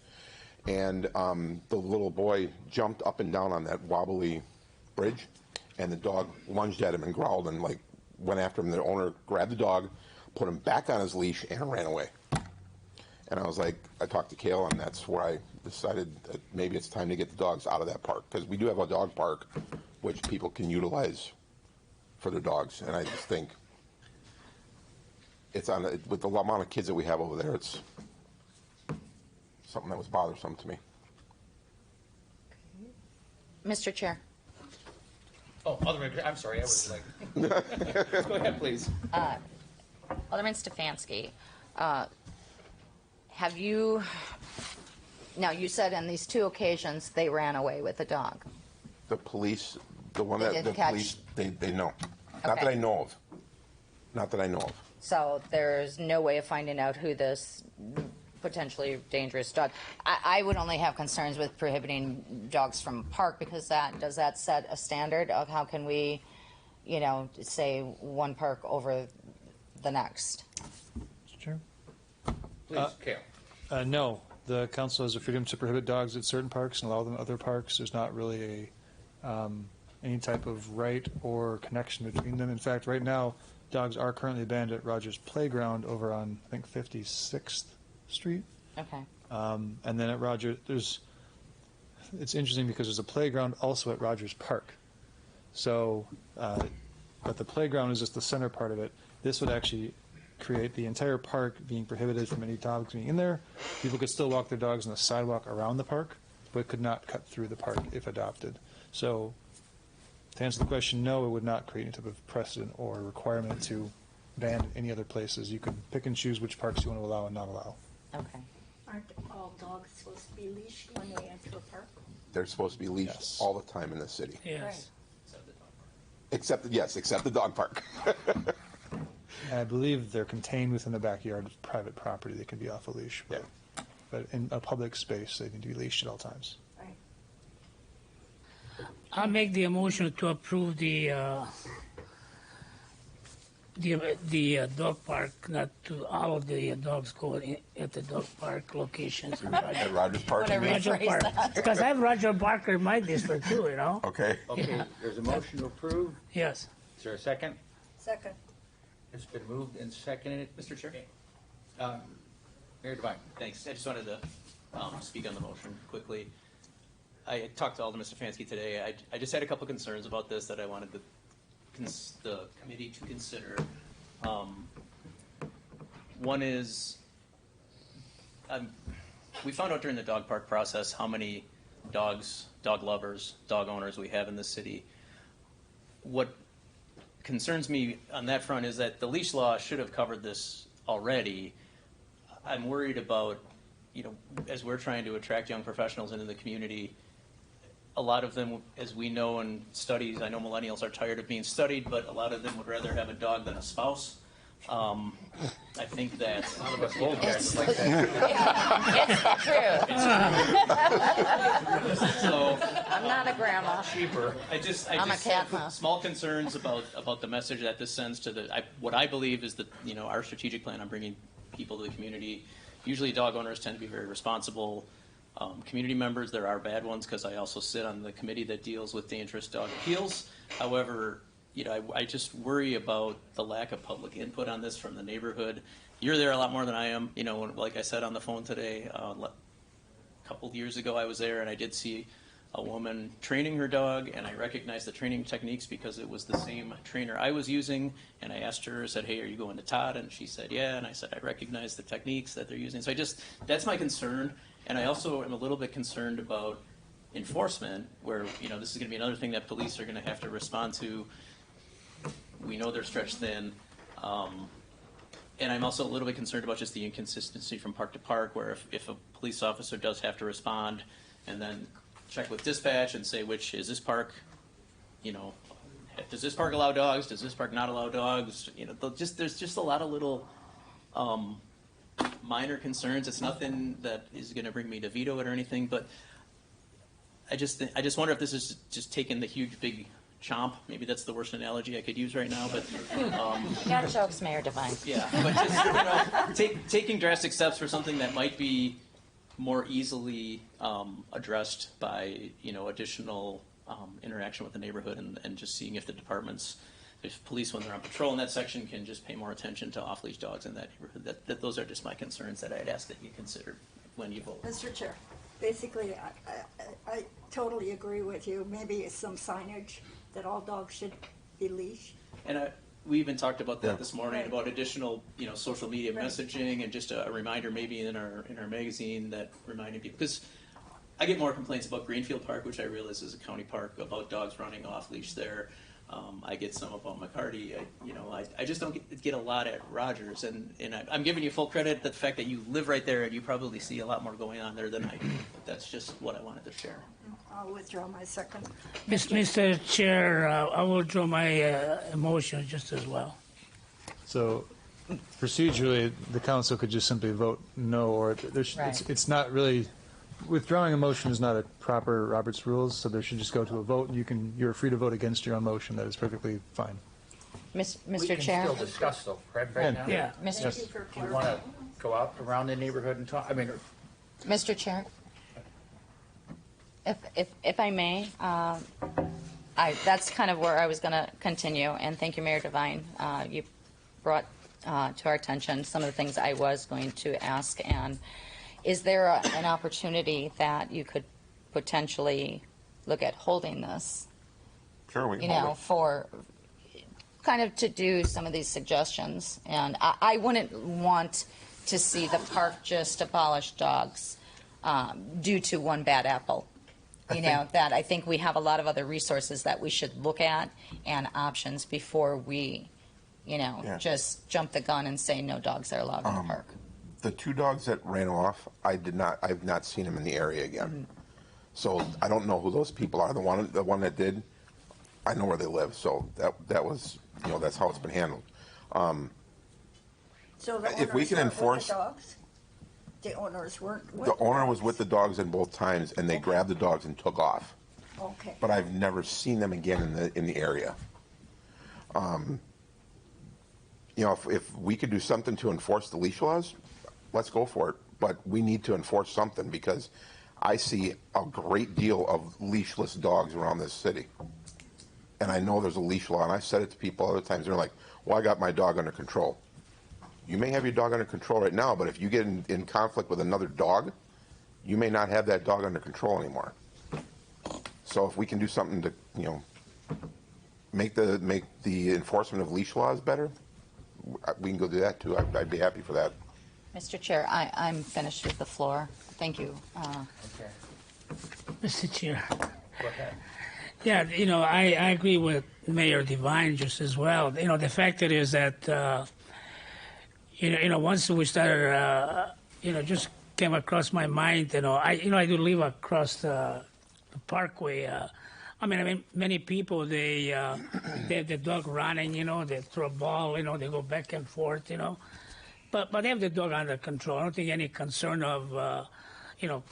Speaker 4: And the little boy jumped up and down on that wobbly bridge, and the dog lunged at him and growled and went after him. The owner grabbed the dog, put him back on his leash, and ran away. And I was like, I talked to Kale, and that's where decided that maybe it's time to get the dogs out of that park, because we do have a dog park which people can utilize for their dogs, and I just think it's with the amount of kids that we have over there, it's something that was bothersome to me.
Speaker 11: Mr. Chair.
Speaker 6: Oh, Alderman, I'm sorry, I was like, go ahead, please.
Speaker 11: Alderman Stefanski, have you, now you said on these 2 occasions they ran away with the dog.
Speaker 4: The police, the one
Speaker 11: They
Speaker 4: that the
Speaker 11: didn't catch-
Speaker 4: police, they know. Not
Speaker 11: Okay.
Speaker 4: that I know of. Not that I know of.
Speaker 11: So there's no way of finding out who this potentially dangerous dog. I would only have concerns with prohibiting dogs from park, because does that set a standard of how can we, say one park over the next?
Speaker 7: Mr. Chair?
Speaker 6: Please, Kale.
Speaker 7: No, the council has the freedom to prohibit dogs at certain parks and allow them at other parks. There's not really any type of right or connection between them. In fact, right now, dogs are currently banned at Rogers Playground over on, I think, 56th Street.
Speaker 11: Okay.
Speaker 7: And then at Rogers, it's interesting because there's a playground also at Rogers Park. So, but the playground is just the center part of it. This would actually create the entire park being prohibited from any dogs being in there. People could still walk their dogs on the sidewalk around the park, but could not cut through the park if adopted. So, to answer the question, no, it would not create any type of precedent or requirement to ban any other places. You could pick and choose which parks you want to allow and not allow.
Speaker 11: Okay.
Speaker 12: Aren't all dogs supposed to be leashed when they enter a park?
Speaker 4: They're supposed to be leashed all the time in the city.
Speaker 3: Yes.
Speaker 4: Except the dog park.
Speaker 7: And I believe they're contained within the backyard of private property. They can be off a leash. But in a public space, they need to be leashed at all times.
Speaker 3: I'll make the motion to approve the dog park, not to all of the dogs go at the dog park locations.
Speaker 4: At Rogers Park? you mean?
Speaker 3: Roger Park. Because I have Roger Parker in my district too,
Speaker 4: Okay.
Speaker 6: Okay, there's a motion to approve.
Speaker 3: Yes.
Speaker 6: Is there a second?
Speaker 12: Second.
Speaker 6: It's been moved and seconded.
Speaker 13: Mr. Chair?
Speaker 6: Mayor Devine.
Speaker 13: Thanks. I just wanted to speak on the motion quickly. I talked to Alderman Stefanski today. I just had a couple concerns about this that I wanted the committee to consider. One is, we found out during the dog park process how many dogs, dog lovers, dog owners we have in this city. What concerns me on that front is that the leash law should have covered this already. I'm worried about, as we're trying to attract young professionals into the community, a lot of them, as we know in studies, I know millennials are tired of being studied, but a lot of them would rather have a dog than a spouse. I think that a lot of us old guys like that.
Speaker 11: It's true.
Speaker 13: So
Speaker 11: I'm not a grandma.
Speaker 13: cheaper.
Speaker 11: I'm a cat mom.
Speaker 13: Small concerns about the message that this sends to what I believe is that our strategic plan on bringing people to the community. Usually, dog owners tend to be very responsible. Community members, there are bad ones because I also sit on the committee that deals with dangerous dog appeals. However, I just worry about the lack of public input on this from the neighborhood. You're there a lot more than I am. Like I said on the phone today, a couple years ago I was there and I did see a woman training her dog, and I recognized the training techniques because it was the same trainer I was using. And I asked her, I said, "Hey, are you going to Todd?" And she said, "Yeah." And I said, "I recognize the techniques that they're using." So that's my concern. And I also am a little bit concerned about enforcement, where this is going to be another thing that police are going to have to respond to. We know they're stretched thin, and I'm also a little bit concerned about just the inconsistency from park to park, where if a police officer does have to respond, and then check with dispatch and say which is this park, does this park allow dogs? Does this park not allow dogs? There's just a lot of little minor concerns. It's nothing that is going to bring me to veto it or anything, but I just wonder if this is just taking the huge big chomp. Maybe that's the worst analogy I could use right now, but
Speaker 11: Got jokes, Mayor Devine.
Speaker 13: yeah, but just taking drastic steps for something that might be more easily addressed by additional interaction with the neighborhood and just seeing if the departments. If police, when they're on patrol in that section, can just pay more attention to off-leash dogs in that neighborhood. Those are just my concerns that I'd ask that you consider when you vote.
Speaker 12: Mr. Chair. basically, I totally agree with you. Maybe some signage that all dogs should be leashed.
Speaker 13: And we even talked about that this morning,
Speaker 12: Right.
Speaker 13: about additional, social media
Speaker 12: Right.
Speaker 13: messaging and just a reminder maybe in our magazine that reminding people, because I get more complaints about Greenfield Park, which I realize is a county park, about dogs running off leash there. I get some about McCarty. I just don't get a lot at Rogers, and I'm giving you full credit the fact that you live right there and you probably see a lot more going on there than I do. That's just what I wanted to share.
Speaker 12: I'll withdraw my second.
Speaker 3: Mr. Chair, I will withdraw my motion just as well.
Speaker 7: So procedurally, the council could just simply vote no, or it's not really, withdrawing a motion is not a proper Robert's rules, so there should just go to a vote. You're free to vote against your own motion. That is perfectly fine.
Speaker 11: Mr.
Speaker 6: We can
Speaker 11: Chair?
Speaker 6: still discuss though, correct, right now?
Speaker 3: Yeah.
Speaker 11: Mr.
Speaker 12: Thank you for
Speaker 6: Do you want to go out around the neighborhood and talk? I mean,
Speaker 11: Mr. Chair, if I may, that's kind of where I was going to continue, and thank you, Mayor Devine. You brought to our attention some of the things I was going to ask, and is there an opportunity that you could potentially look at holding this,
Speaker 4: Sure, we can hold it.
Speaker 11: for kind of to do some of these suggestions? And I wouldn't want to see the park just abolish dogs due to one bad apple. That I think we have a lot of other resources that we should look at and options before we, just jump the gun and say no dogs are allowed in the park.
Speaker 4: The two dogs that ran off, I've not seen them in the area again. So I don't know who those people are. The one that did, I know where they live. So that was, that's how it's been handled.
Speaker 12: So the
Speaker 4: If we
Speaker 12: owners
Speaker 4: can
Speaker 12: weren't with
Speaker 4: enforce-
Speaker 12: the dogs? The owners weren't with
Speaker 4: The owner was with the dogs in both times, and they grabbed the dogs and took off.
Speaker 12: Okay.
Speaker 4: But I've never seen them again in the area. If we could do something to enforce the leash laws, let's go for it. But we need to enforce something, because I see a great deal of leashless dogs around this city. And I know there's a leash law, and I've said it to people other times. They're like, well, I got my dog under control. You may have your dog under control right now, but if you get in conflict with another dog, you may not have that dog under control anymore. So if we can do something to, make the enforcement of leash laws better, we can go do that too. I'd be happy for that.
Speaker 11: Mr. Chair, I'm finished with the floor. Thank you.
Speaker 6: okay,
Speaker 3: Mr. Chair.
Speaker 6: go ahead.
Speaker 3: Yeah, I agree with Mayor Devine just as well. The fact is that, once we started, just came across my mind, I do live across the parkway. Many people, they have the dog running, they throw a ball, they go back and forth, but they have the dog under control. I don't think any concern of,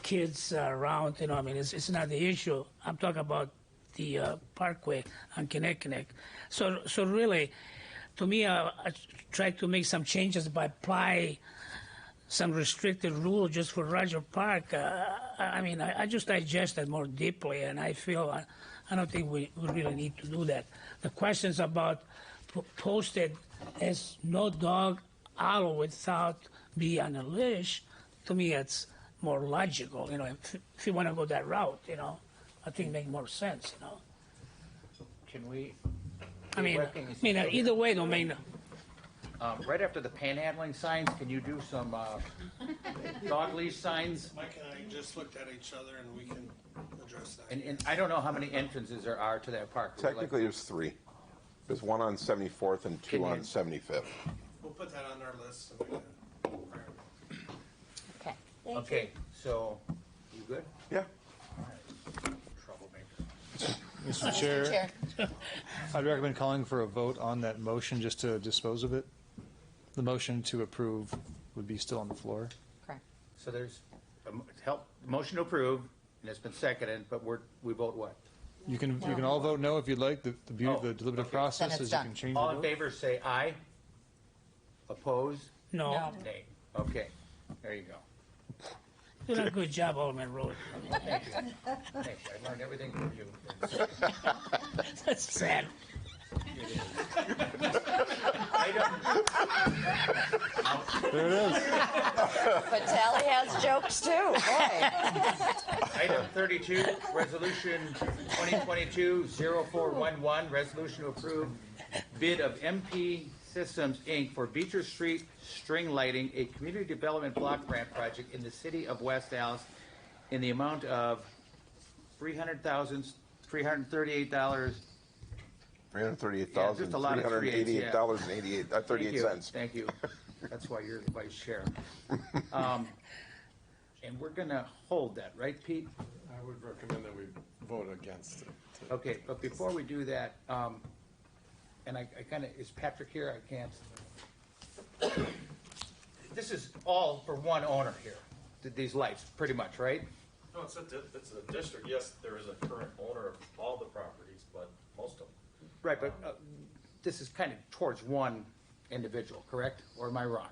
Speaker 3: kids around, it's not the issue. I'm talking about the parkway on Kinnikinnick. So really, to me, I try to make some changes by apply some restricted rule just for Roger Park. I just digested more deeply, and I feel I don't think we really need to do that. The questions about posted as no dog out without being on a leash, to me, it's more logical. If you want to go that route, I think make more sense.
Speaker 6: Can we?
Speaker 3: Either way, don't make no.
Speaker 6: Right after the panhandling signs, can you do some dog leash signs?
Speaker 5: Mike and I just looked at each other, and we can address that.
Speaker 6: And I don't know how many entrances there are to that park.
Speaker 4: Technically, there's 3. There's one on 74th and 2 on 75th.
Speaker 5: We'll put that on our list.
Speaker 11: Okay.
Speaker 6: Okay, so, you good?
Speaker 4: Yeah.
Speaker 6: Troublemaker.
Speaker 7: Mr. Chair, I'd recommend calling for a vote on that motion just to dispose of it. The motion to approve would be still on the floor.
Speaker 11: Correct.
Speaker 6: So there's a motion to approve, and it's been seconded, but we vote what?
Speaker 7: You can all vote no if you'd like. The beauty of the deliberative
Speaker 6: okay.
Speaker 7: process
Speaker 11: Then it's
Speaker 7: is you
Speaker 11: done.
Speaker 7: can change the
Speaker 6: All in
Speaker 7: vote.
Speaker 6: favor, say aye. Oppose?
Speaker 3: No.
Speaker 6: Nay. Okay, there you go.
Speaker 3: You did a good job, Alderman Road.
Speaker 6: Thank you. Thanks, I learned everything from you.
Speaker 3: That's sad.
Speaker 7: There it is.
Speaker 11: But Tally has jokes too, boy.
Speaker 6: Item 32, Resolution 2022-0411, resolution to approve bid of MP Systems, Inc. for Beecher Street string lighting, a community development block grant project in the city of West Dallas in the amount of $338.
Speaker 4: $338,388.88 cents.
Speaker 6: Thank you. That's why you're the vice chair. And we're gonna hold that, right, Pete?
Speaker 14: I would recommend that we vote against it.
Speaker 6: Okay, but before we do that, and I kinda, is Patrick here? I can't. This is all for one owner here, these lights, pretty much, right?
Speaker 14: No, it's a district. Yes, there is a current owner of all the properties, but most of them.
Speaker 6: Right, but this is kind of towards one individual, correct? Or am I wrong?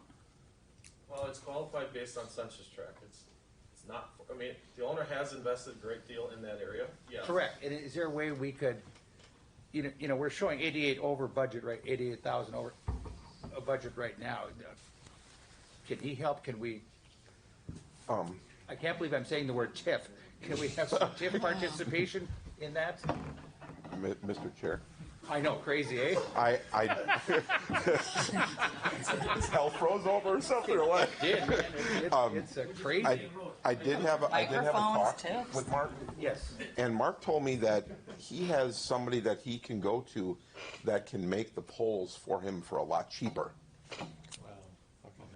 Speaker 14: Well, it's qualified based on census tract. It's not, I mean, the owner has invested a great deal in that area, yes.
Speaker 6: Correct. And is there a way we could, you know, we're showing 88 over budget, right, 88,000 over a budget right now. Can he help? Can we, I can't believe I'm saying the word TIF. Can we have some TIF participation in that?
Speaker 4: Mr. Chair.
Speaker 6: I know, crazy, eh?
Speaker 4: Hell froze over or something or what?
Speaker 6: It did, man. It's crazy.
Speaker 4: I did have a talk with Mark.
Speaker 6: Yes.
Speaker 4: And Mark told me that he has somebody that he can go to that can make the poles for him for a lot cheaper.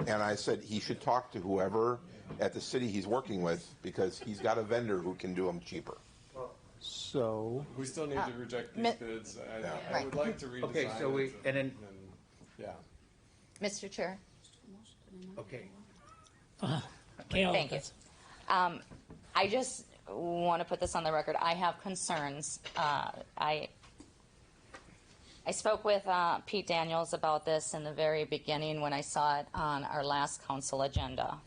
Speaker 4: And I said he should talk to whoever at the city he's working with because he's got a vendor who can do them cheaper.
Speaker 7: So
Speaker 14: we still need to reject these bids. I would like to redesign.
Speaker 6: Okay, so we, and then,
Speaker 14: yeah.
Speaker 11: Mr. Chair.
Speaker 6: Okay.
Speaker 11: Thank you. I just want to put this on the record. I have concerns. I spoke with Pete Daniels about this in the very beginning when I saw it on our last council agenda.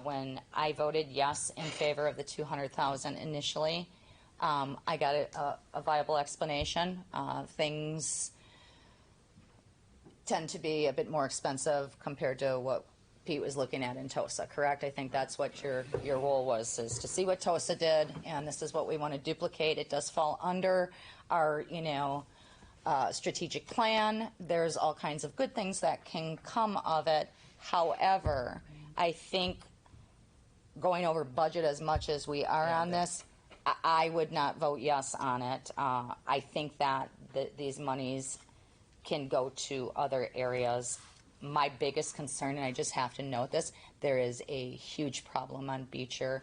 Speaker 11: When I voted yes in favor of the $200,000 initially, I got a viable explanation. Things tend to be a bit more expensive compared to what Pete was looking at in TOSA, correct? I think that's what your role was, is to see what TOSA did, and this is what we want to duplicate. It does fall under our, strategic plan. There's all kinds of good things that can come of it. However, I think going over budget as much as we are on this, I would not vote yes on it. I think that these monies can go to other areas. My biggest concern, and I just have to note this, there is a huge problem on Beecher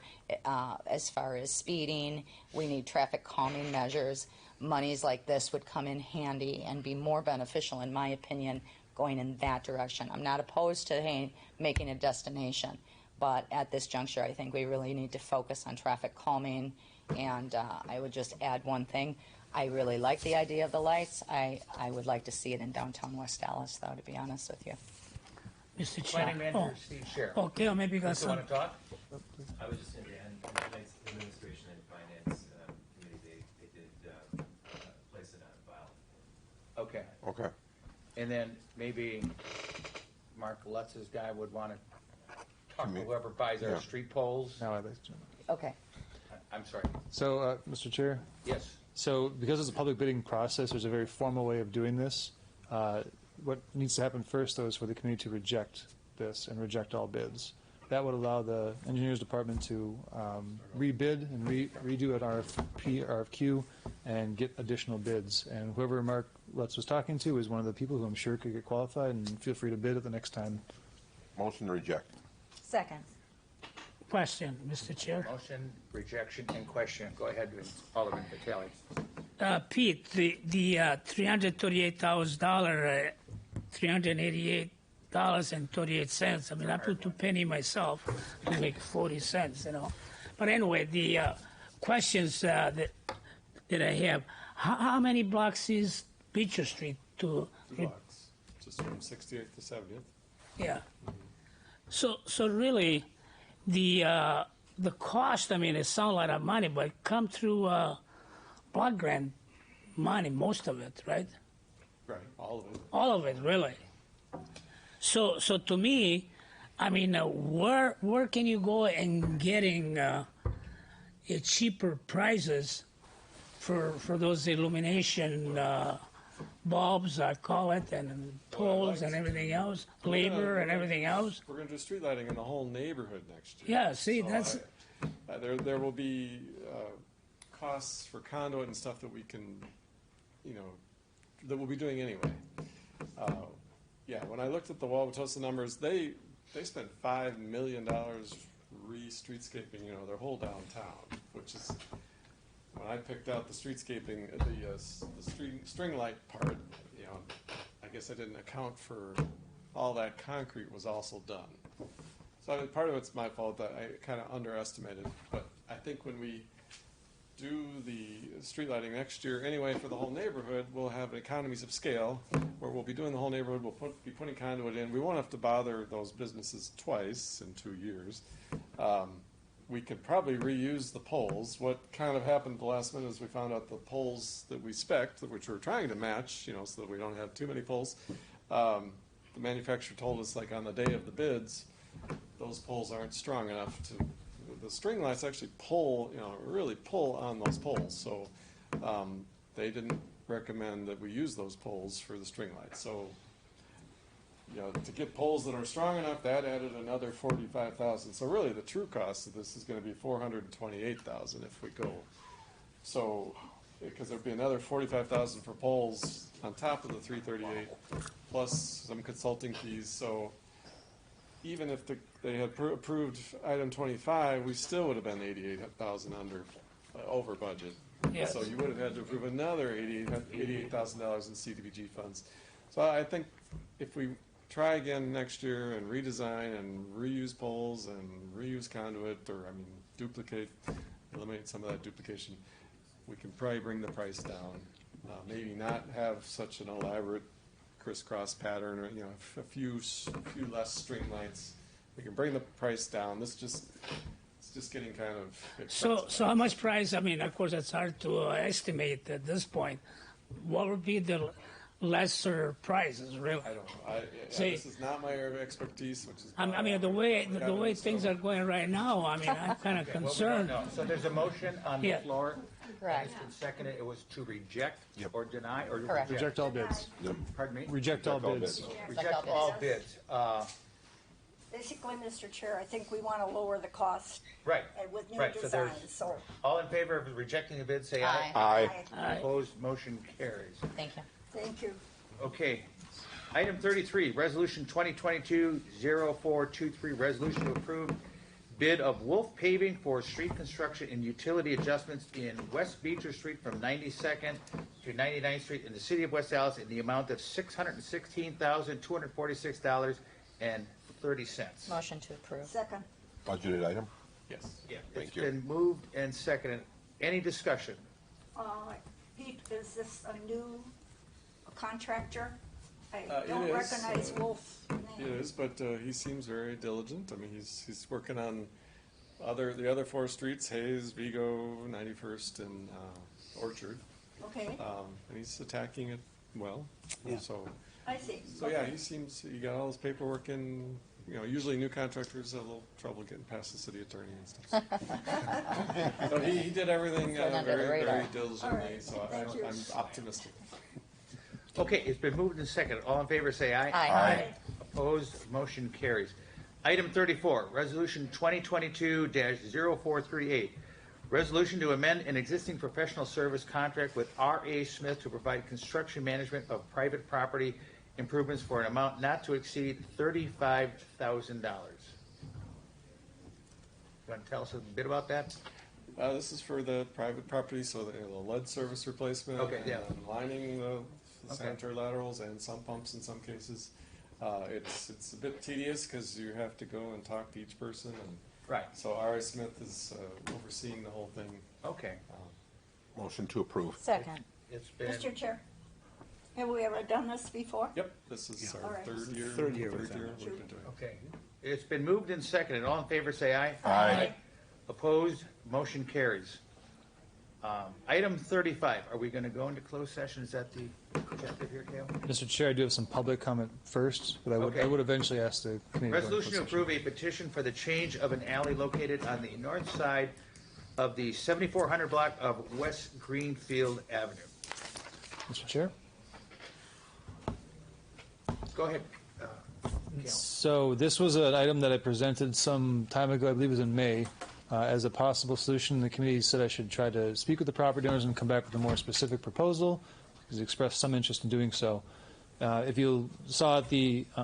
Speaker 11: as far as speeding. We need traffic calming measures. Monies like this would come in handy and be more beneficial, in my opinion, going in that direction. I'm not opposed to making a destination, but at this juncture, I think we really need to focus on traffic calming. And I would just add one thing. I really like the idea of the lights. I would like to see it in downtown West Dallas, though, to be honest with you.
Speaker 3: Mr. Chair.
Speaker 6: Planning manager Steve Scher.
Speaker 3: Okay, or maybe you got
Speaker 6: You want
Speaker 3: some.
Speaker 6: to talk?
Speaker 15: I was just in the administration and finance committee, they did place it on file.
Speaker 6: Okay.
Speaker 4: Okay.
Speaker 6: And then maybe Mark Lutz's guy would want to talk to whoever buys our street poles.
Speaker 7: now I'd like to.
Speaker 11: Okay.
Speaker 6: I'm sorry.
Speaker 7: So, Mr. Chair.
Speaker 6: Yes.
Speaker 7: So, because it's a public bidding process, there's a very formal way of doing this. What needs to happen first, though, is for the committee to reject this and reject all bids. That would allow the engineers department to rebid and redo an RFQ, and get additional bids. And whoever Mark Lutz was talking to is one of the people who I'm sure could get qualified, and feel free to bid at the next time.
Speaker 4: Motion to reject.
Speaker 11: Second.
Speaker 3: Question, Mr. Chair.
Speaker 6: Motion, rejection, and question. Go ahead, Alderman Vitale.
Speaker 3: Pete, the $338,000, $388.38. I mean, I put 2 penny myself to make 40 cents, But anyway, the questions that I have: how many blocks is Beecher Street to?
Speaker 14: 2 blocks, just from 68th to 70th.
Speaker 3: Yeah. So really, the cost. I mean, it sounds like a lot of money, but come through block grant money, most of it, right?
Speaker 14: Right, all of it.
Speaker 3: All of it, really. So to me, I mean, where can you go and getting cheaper prices for those illumination bulbs, I call it, and poles and everything else, labor and everything else?
Speaker 16: We're going to do street lighting in the whole neighborhood next year.
Speaker 3: Yeah, see, that's
Speaker 16: there will be costs for conduit and stuff that we can, that we'll be doing anyway. Yeah, when I looked at the Wauwatosa numbers, they spent $5 million re-streetscaping, their whole downtown, which is, when I picked out the streetscaping, the string light part, I guess I didn't account for all that concrete was also done. So part of it's my fault that I kind of underestimated, but I think when we do the street lighting next year anyway for the whole neighborhood, we'll have economies of scale where we'll be doing the whole neighborhood, we'll be putting conduit in. We won't have to bother those businesses twice in 2 years. We could probably reuse the poles. What kind of happened at the last minute is we found out the poles that we spec'd, which we're trying to match, so that we don't have too many poles, the manufacturer told us, like on the day of the bids, those poles aren't strong enough to, the string lights actually pull, really pull on those poles. So they didn't recommend that we use those poles for the string lights. So, to get poles that are strong enough, that added another $45,000. So really the true cost of this is going to be $428,000 if we go. So, because there'd be another $45,000 for poles on top of the $338, plus some consulting fees. So even if they had approved item 25, we still would have been $88,000 over budget.
Speaker 3: Yes.
Speaker 16: So you would have had to approve another $88,000 in CDBG funds. So I think if we try again next year and redesign and reuse poles and reuse conduit, or eliminate some of that duplication, we can probably bring the price down. Maybe not have such an elaborate crisscross pattern, or a few less string lights. We can bring the price down. It's just getting kind of expensive.
Speaker 3: so how much price? I mean, of course, it's hard to estimate at this point. What would be the lesser prices, really?
Speaker 16: I don't know. This is not my area of expertise, which is.
Speaker 3: I mean, the way things are going right now, I mean, I'm kind of concerned.
Speaker 6: So there's a motion on the
Speaker 3: Yeah.
Speaker 6: floor.
Speaker 11: Correct.
Speaker 6: And seconded, it was to reject or deny, or
Speaker 11: Correct.
Speaker 7: Reject all bids.
Speaker 6: Pardon me?
Speaker 7: Reject all bids.
Speaker 6: Reject all bids.
Speaker 12: Basically, Mr. Chair, I think we want to lower the cost.
Speaker 6: Right.
Speaker 12: With new
Speaker 6: Right, so
Speaker 12: designs,
Speaker 6: there's-
Speaker 12: so.
Speaker 6: All in favor of rejecting the bid, say aye.
Speaker 11: Aye.
Speaker 12: Aye.
Speaker 6: Opposed, motion carries.
Speaker 11: Thank you.
Speaker 12: Thank you.
Speaker 6: Okay. Item 33, Resolution 2022-0423, resolution to approve bid of Wolf Paving for street construction and utility adjustments in West Beecher Street from 92nd to 99th Street in the city of West Allis in the amount of $616,246.30.
Speaker 11: Motion to approve.
Speaker 12: Second.
Speaker 4: Budgeted item?
Speaker 16: Yes.
Speaker 6: Yeah,
Speaker 4: Thank
Speaker 6: it's
Speaker 4: you.
Speaker 6: been moved and seconded. Any discussion?
Speaker 12: Pete, is this a new contractor? I
Speaker 16: It
Speaker 12: don't
Speaker 16: is.
Speaker 12: recognize Wolf's name.
Speaker 16: It is, but he seems very diligent. I mean, he's working on the other 4 streets: Hayes, Vigo, 91st, and Orchard.
Speaker 12: Okay,
Speaker 16: And he's attacking it well. So
Speaker 12: I see.
Speaker 16: yeah, he got all his paperwork in. Usually new contractors have a little trouble getting past the city attorney and stuff. So he did everything
Speaker 11: Flying under the
Speaker 16: very,
Speaker 11: radar.
Speaker 16: very diligently.
Speaker 12: right.
Speaker 16: So
Speaker 12: Thank you.
Speaker 16: I'm optimistic.
Speaker 6: Okay, it's been moved and seconded. All in favor, say aye.
Speaker 11: Aye.
Speaker 6: Opposed, motion carries. Item 34, Resolution 2022-0438, resolution to amend an existing professional service contract with R.A. Smith to provide construction management of private property improvements for an amount not to exceed $35,000. Want to tell us a bit about that?
Speaker 16: This is for the private property, so the lead service replacement.
Speaker 6: Okay, yeah.
Speaker 16: And lining the
Speaker 6: Okay.
Speaker 16: sanitary laterals and sump pumps in some cases. It's a bit tedious because you have to go and talk to each person. And
Speaker 6: Right.
Speaker 16: so R.A. Smith is overseeing the whole thing.
Speaker 6: Okay.
Speaker 4: Motion to approve.
Speaker 11: Second.
Speaker 6: It's been,
Speaker 12: Mr. Chair, have we ever done this before?
Speaker 16: Yep, this is
Speaker 12: All
Speaker 16: our
Speaker 12: right.
Speaker 16: third year.
Speaker 7: Third year with
Speaker 16: we've
Speaker 7: them.
Speaker 16: been doing it.
Speaker 6: okay. It's been moved and seconded. All in favor, say aye.
Speaker 4: Aye.
Speaker 6: Opposed, motion carries. Item 35, are we going to go into closed session? Is that the? representative here, Kale?
Speaker 7: Mr. Chair, I do have some public comment first, but
Speaker 6: Okay.
Speaker 7: I would eventually ask the committee. to go into
Speaker 6: Resolution to
Speaker 7: closed session.
Speaker 6: approve a petition for the change of an alley located on the north side of the 7400 block of West Greenfield Avenue.
Speaker 7: Mr. Chair?
Speaker 6: Go ahead, Kale.
Speaker 7: So this was an item that I presented some time ago, I believe it was in May, as a possible solution. The committee said I should try to speak with the property owners and come back with a more specific proposal, because they expressed some interest in doing so. If you saw at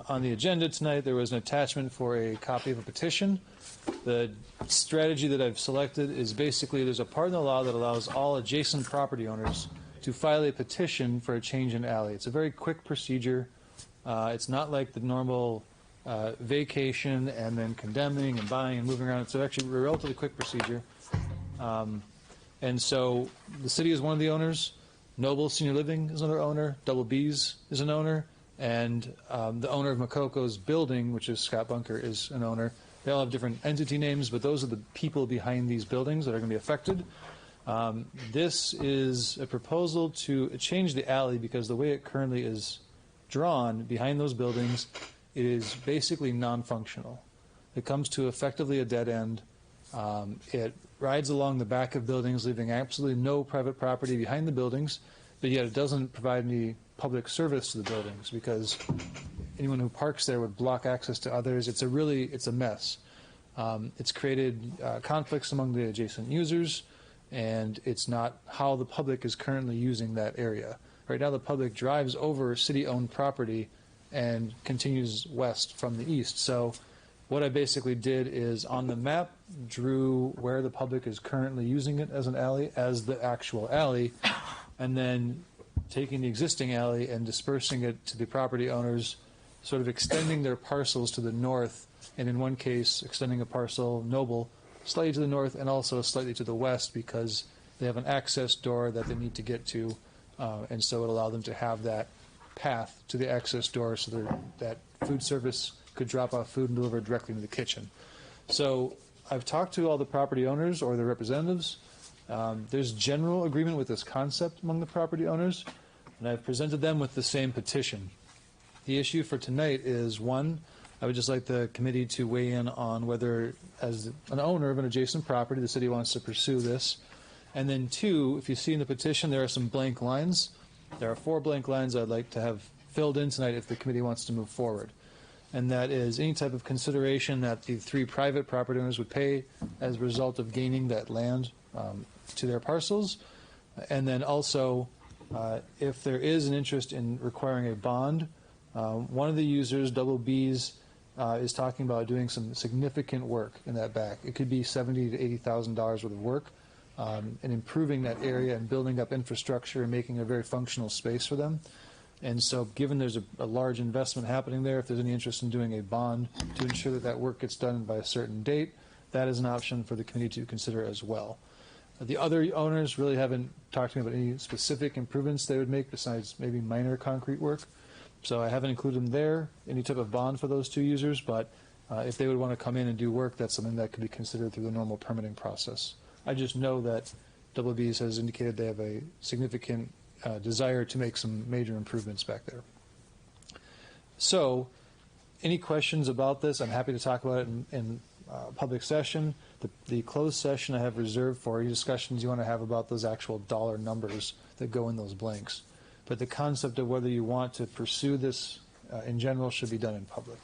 Speaker 7: on the agenda tonight, there was an attachment for a copy of a petition. The strategy that I've selected is basically there's a part in the law that allows all adjacent property owners to file a petition for a change in alley. It's a very quick procedure. It's not like the normal vacation and then condemning and buying and moving around. It's actually a relatively quick procedure. And so the city is one of the owners. Noble Senior Living is another owner. Double B's is an owner. And the owner of Makoko's building, which is Scott Bunker, is an owner. They all have different entity names, but those are the people behind these buildings that are going to be affected. This is a proposal to change the alley because the way it currently is drawn behind those buildings, it is basically non-functional. It comes to effectively a dead end. It rides along the back of buildings, leaving absolutely no private property behind the buildings, but yet it doesn't provide any public service to the buildings because anyone who parks there would block access to others. It's a mess. It's created conflicts among the adjacent users, and it's not how the public is currently using that area. Right now, the public drives over city-owned property and continues west from the east. So what I basically did is on the map drew where the public is currently using it as an alley, as the actual alley, and then taking the existing alley and dispersing it to the property owners, sort of extending their parcels to the north, and in one case, extending a parcel, Noble, slightly to the north and also slightly to the west because they have an access door that they need to get to, and so it allowed them to have that path to the access door so that food service could drop off food and deliver it directly to the kitchen. So I've talked to all the property owners or their representatives. There's general agreement with this concept among the property owners, and I've presented them with the same petition. The issue for tonight is, one, I would just like the committee to weigh in on whether, as an owner of an adjacent property, the city wants to pursue this. And then two, if you see in the petition, there are some blank lines. There are 4 blank lines I'd like to have filled in tonight if the committee wants to move forward. And that is any type of consideration that the 3 private property owners would pay as a result of gaining that land to their parcels. And then also, if there is an interest in requiring a bond, one of the users, Double B's, is talking about doing some significant work in that back. It could be $70,000 to $80,000 worth of work, and improving that area and building up infrastructure and making a very functional space for them. And so given there's a large investment happening there, if there's any interest in doing a bond to ensure that that work gets done by a certain date, that is an option for the committee to consider as well. The other owners really haven't talked to me about any specific improvements they would make besides maybe minor concrete work. So I haven't included them there, any type of bond for those 2 users, but if they would want to come in and do work, that's something that could be considered through the normal permitting process. I just know that Double B's has indicated they have a significant desire to make some major improvements back there. So, any questions about this? I'm happy to talk about it in public session. The closed session I have reserved for any discussions you want to have about those actual dollar numbers that go in those blanks. But the concept of whether you want to pursue this in general should be done in public.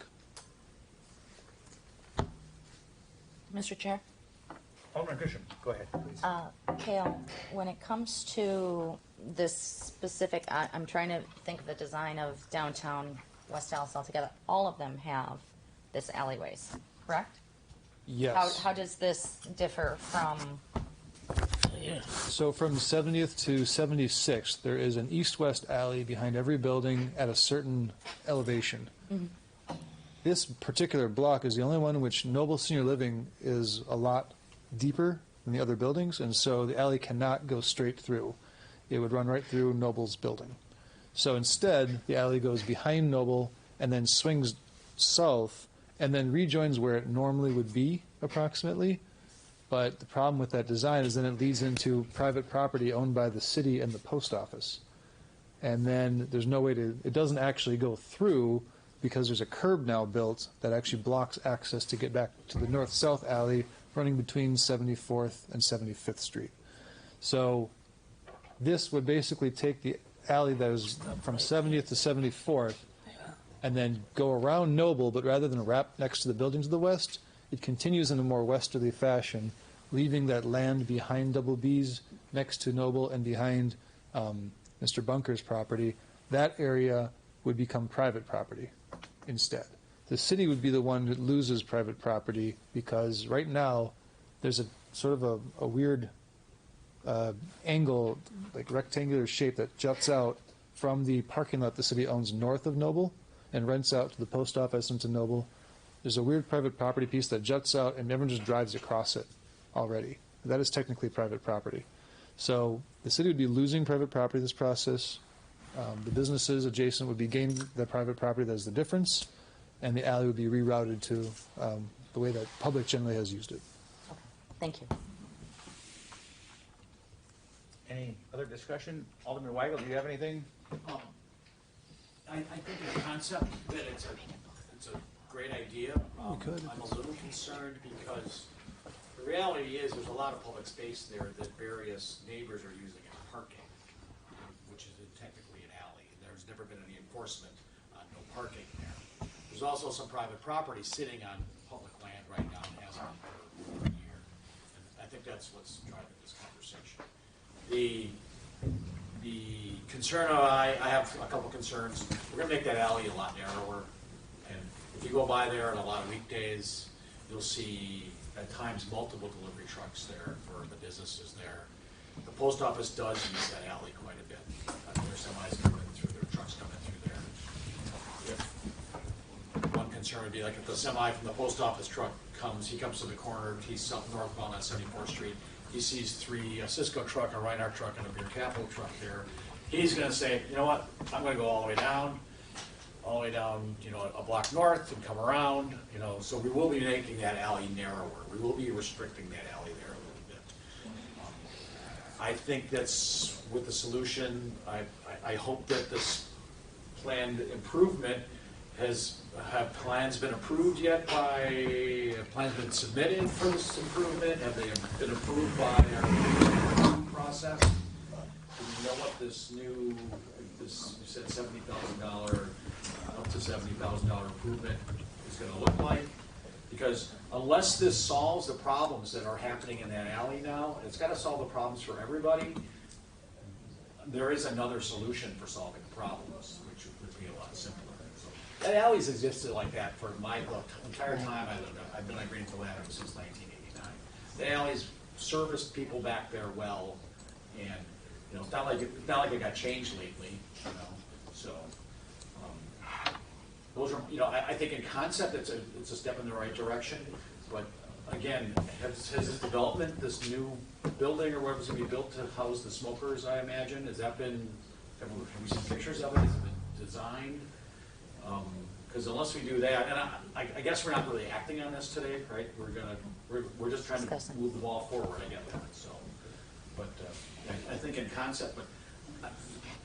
Speaker 11: Mr. Chair?
Speaker 6: Alderman Grisham, go ahead, please.
Speaker 11: Kale, when it comes to this specific, I'm trying to think of the design of downtown West Dallas altogether. All of them have this alleyways, correct?
Speaker 7: Yes.
Speaker 11: How does this differ from?
Speaker 7: So from 70th to 76th, there is an east-west alley behind every building at a certain elevation.
Speaker 11: Mm-hmm.
Speaker 7: This particular block is the only one in which Noble Senior Living is a lot deeper than the other buildings, and so the alley cannot go straight through. It would run right through Noble's building. So instead, the alley goes behind Noble and then swings south and then rejoins where it normally would be, approximately. But the problem with that design is then it leads into private property owned by the city and the post office. and then there's no way to, it doesn't actually go through because there's a curb now built that actually blocks access to get back to the north-south alley running between 74th and 75th Street. So this would basically take the alley that is from 70th to 74th and then go around Noble, but rather than wrap next to the building to the west, it continues in a more westerly fashion, leaving that land behind Double B's next to Noble and behind Mr. Bunker's property. That area would become private property instead. The city would be the one that loses private property because right now there's a sort of a weird angle, like rectangular shape that juts out from the parking lot the city owns north of Noble and rents out to the post office and to Noble. There's a weird private property piece that juts out and everyone just drives across it already. That is technically private property. So the city would be losing private property in this process. The businesses adjacent would be gaining the private property. That is the difference. And the alley would be rerouted to the way that public generally has used it.
Speaker 11: Thank you.
Speaker 6: Any other discussion? Alderman Weigel, do you have anything?
Speaker 17: I think the concept that it's a great idea. I'm a little concerned because the reality is there's a lot of public space there that various neighbors are using as parking, which is technically an alley. There's never been any enforcement on no parking there. There's also some private property sitting on public land right now and has been for a year. And I think that's what's driving this conversation. The concern I have a couple concerns. We're going to make that alley a lot narrower, and if you go by there on a lot of weekdays, you'll see at times multiple delivery trucks there for the businesses there. The post office does use that alley quite a bit. Their semis come in through, their trucks come in through there. One concern would be like if the semi from the post office truck comes, he comes to the corner, he's northbound on 74th Street. He sees three, a Cisco truck, a Reinhardt truck, and a Beer Capital truck there. He's going to say, you know what, I'm going to go all the way down, a block north and come around, so we will be making that alley narrower. We will be restricting that alley there a little bit. I think that's with the solution. I hope that this planned improvement have plans been approved yet have plans been submitted for this improvement? Have they been approved by our process? Do we know what you said $70,000, up to $70,000 improvement is going to look like? Because unless this solves the problems that are happening in that alley now, it's got to solve the problems for everybody. There is another solution for solving the problems, which would be a lot simpler. That alley's existed like that for the entire time I've been on Greenfield Avenue since 1989. The alley's serviced people back there well, and it's not like it got changed lately. So those are I think in concept it's a step in the right direction, but again, has this development, this new building or whatever's going to be built to house the smokers, I imagine, have we seen pictures of it? Has it been designed? Because unless we do that, and I guess we're not really acting on this today, right? We're just trying to move the ball forward. I get that. So, but I think in concept, but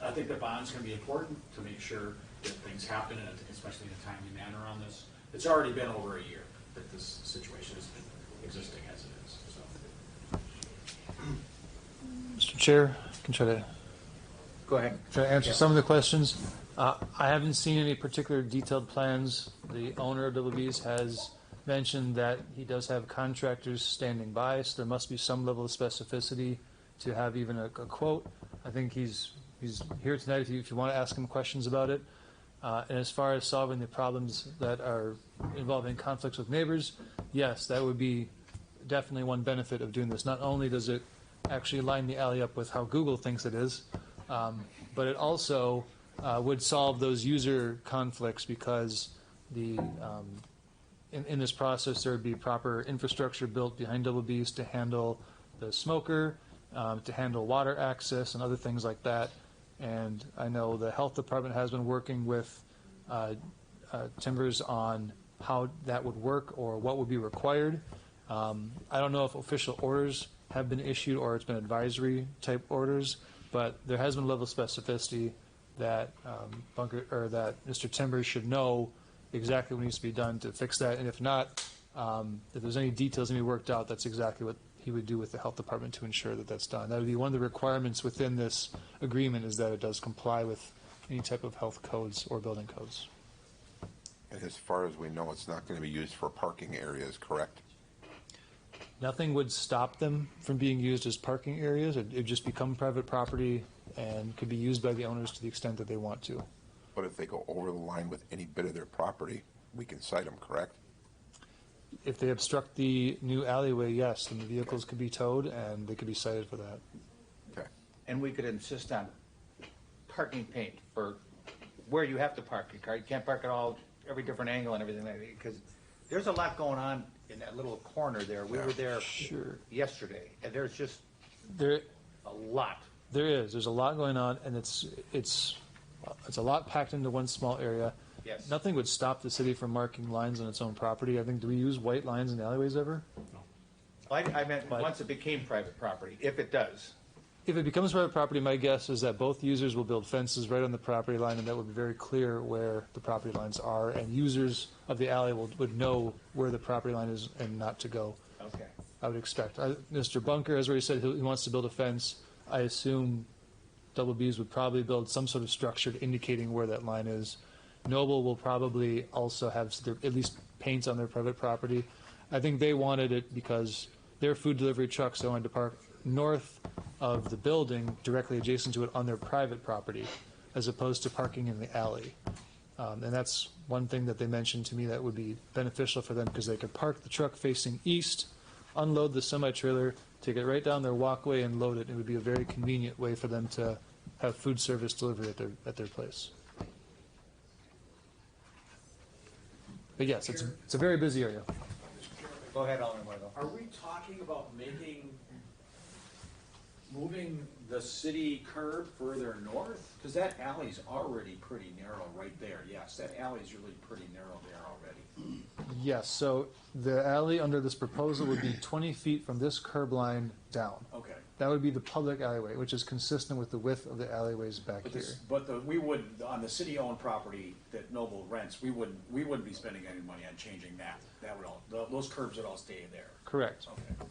Speaker 17: I think the bond's going to be important to make sure that things happen, and especially in a timely manner on this. It's already been over a year that this situation has been existing as it is. So.
Speaker 7: Mr. Chair, I can try to
Speaker 6: go ahead.
Speaker 7: Try to answer some of the questions. I haven't seen any particular detailed plans. The owner of WB's has mentioned that he does have contractors standing by, so there must be some level of specificity to have even a quote. I think he's here tonight if you want to ask him questions about it. And as far as solving the problems that are involving conflicts with neighbors, yes, that would be definitely one benefit of doing this. Not only does it actually line the alley up with how Google thinks it is, but it also would solve those user conflicts because in this process there would be proper infrastructure built behind Double B's to handle the smoker, to handle water access and other things like that. And I know the health department has been working with Timbers on how that would work or what would be required. I don't know if official orders have been issued or it's been advisory type orders, but there has been a level of specificity that that Mr. Timbers should know exactly what needs to be done to fix that, and if not, if there's any details to be worked out, that's exactly what he would do with the health department to ensure that that's done. That would be one of the requirements within this agreement, is that it does comply with any type of health codes or building codes.
Speaker 4: And as far as we know, it's not going to be used for parking areas, correct?
Speaker 7: Nothing would stop them from being used as parking areas. It'd just become private property and could be used by the owners to the extent that they want to.
Speaker 4: But if they go over the line with any bit of their property, we can cite them, correct?
Speaker 7: If they obstruct the new alleyway, yes, then the vehicles could be towed and they could be cited for that.
Speaker 4: Okay.
Speaker 6: And we could insist on parking paint for where you have to park your car. You can't park at all, every different angle and everything like that, because there's a lot going on in that little corner there. We were there yesterday, and there's just a lot.
Speaker 7: There's a lot going on, and it's a lot packed into one small area.
Speaker 6: Yes.
Speaker 7: Nothing would stop the city from marking lines on its own property. I think, do we use white lines in alleyways ever?
Speaker 6: No. I meant once it became private property, if it does.
Speaker 7: If it becomes private property, my guess is that both users will build fences right on the property line, and that would be very clear where the property lines are, and users of the alley would know where the property line is and not to go.
Speaker 6: Okay.
Speaker 7: I would expect. Mr. Bunker has already said he wants to build a fence. I assume Double B's would probably build some sort of structure indicating where that line is. Noble will probably also have at least paint on their private property. I think they wanted it because their food delivery trucks wanted to park north of the building, directly adjacent to it, on their private property, as opposed to parking in the alley. And that's one thing that they mentioned to me that would be beneficial for them, because they could park the truck facing east, unload the semi-trailer, take it right down their walkway and load it. It would be a very convenient way for them to have food service delivery at their place. But yes, it's a very busy area.
Speaker 6: Go ahead, Alderman Weigel.
Speaker 17: Are we talking about moving the city curb further north? Because that alley's already pretty narrow right there. Yes, that alley's really pretty narrow there already.
Speaker 7: Yes, so the alley under this proposal would be 20 feet from this curb line down.
Speaker 17: Okay.
Speaker 7: That would be the public alleyway, which is consistent with the width of the alleyways back here.
Speaker 17: We would, on the city-owned property that Noble rents, we wouldn't be spending any money on changing that. That would all, those curbs would all stay there.
Speaker 7: Correct.
Speaker 17: Okay.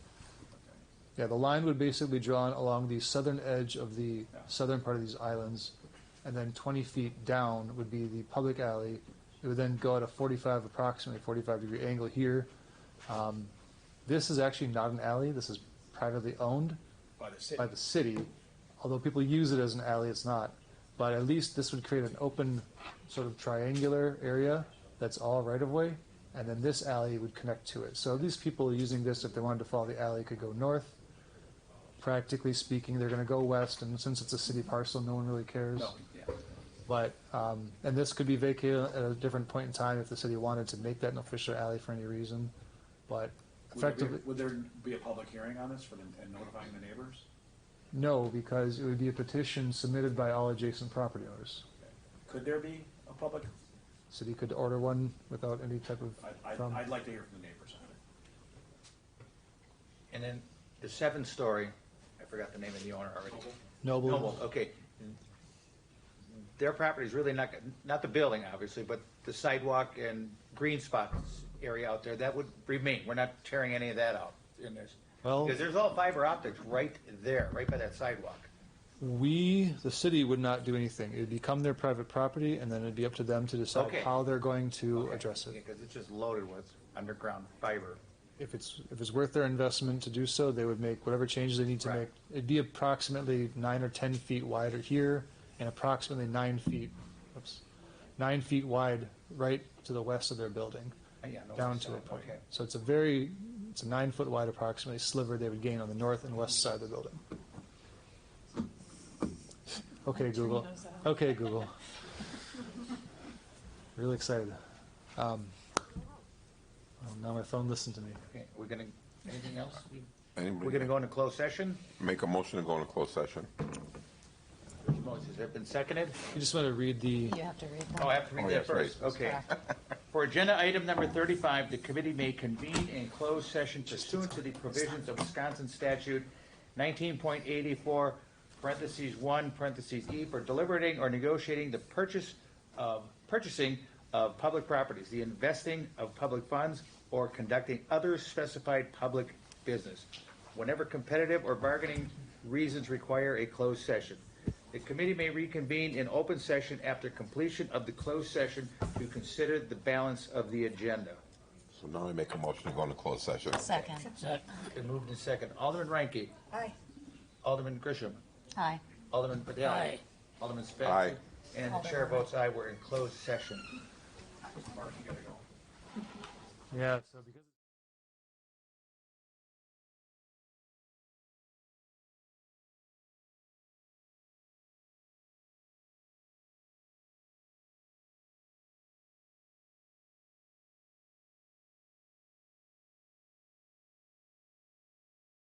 Speaker 7: Yeah, the line would basically be drawn along the southern edge of the southern part of these islands, and then 20 feet down would be the public alley. It would then go at approximately 45-degree angle here. This is actually not an alley. This is privately owned by the city. Although people use it as an alley, it's not. But at least this would create an open sort of triangular area that's all right-of-way, and then this alley would connect to it. So at least people using this, if they wanted to follow the alley, could go north. Practically speaking, they're going to go west, and since it's a city parcel, no one really cares.
Speaker 17: No, yeah.
Speaker 7: But, and this could be vacated at a different point in time if the city wanted to make that an official alley for any reason. But effectively,
Speaker 17: Would there be a public hearing on this and notifying the neighbors?
Speaker 7: no, because it would be a petition submitted by all adjacent property owners.
Speaker 17: Could there be a public?
Speaker 7: City could order one without any type of problem.
Speaker 17: I'd like to hear from the neighbors on it.
Speaker 6: And then the 7-story, I forgot the name of the owner already.
Speaker 7: Noble.
Speaker 6: Okay. Their property is really not the building, obviously, but the sidewalk and green spots area out there, that would remain. We're not tearing any of that out in this.
Speaker 7: Well,
Speaker 6: because there's all fiber optics right there, right by that sidewalk.
Speaker 7: the city would not do anything. It would become their private property, and then it'd be up to them to decide how they're going to address it.
Speaker 6: Because it's just loaded with underground fiber.
Speaker 7: If it's worth their investment to do so, they would make whatever changes they need to make. It'd be approximately 9 or 10 feet wider here, and approximately 9 feet wide right to the west of their building, down to a point.
Speaker 6: Okay.
Speaker 7: So it's a 9 foot wide approximately sliver they would gain on the north and west side of the building. Okay, Google. Okay, Google. Really excited. Now my phone listened to me.
Speaker 6: Okay, anything else?
Speaker 4: Anybody?
Speaker 6: We're gonna go into closed session?
Speaker 4: Make a motion to go into closed session.
Speaker 6: Has that been seconded?
Speaker 7: You just want to read the...
Speaker 11: You have to read that.
Speaker 6: Oh, I have to read that first. Okay. For agenda item number 35, the committee may convene in closed session pursuant to the provisions of Wisconsin statute 19.84 parentheses 1, parentheses E, for deliberating or negotiating the purchasing of public properties, the investing of public funds, or conducting other specified public business, whenever competitive or bargaining reasons require a closed session. The committee may reconvene in open session after completion of the closed session to consider the balance of the agenda.
Speaker 4: So now I make a motion to go into closed session.
Speaker 11: Second.
Speaker 6: Been moved in second. Alderman Reinke.
Speaker 12: Aye.
Speaker 6: Alderman Grisham.
Speaker 11: Aye.
Speaker 6: Alderman Padilla.
Speaker 3: Aye.
Speaker 6: Alderman Spence.
Speaker 4: Aye.
Speaker 6: And the chair votes aye. We're in closed session.
Speaker 7: Yeah, so because.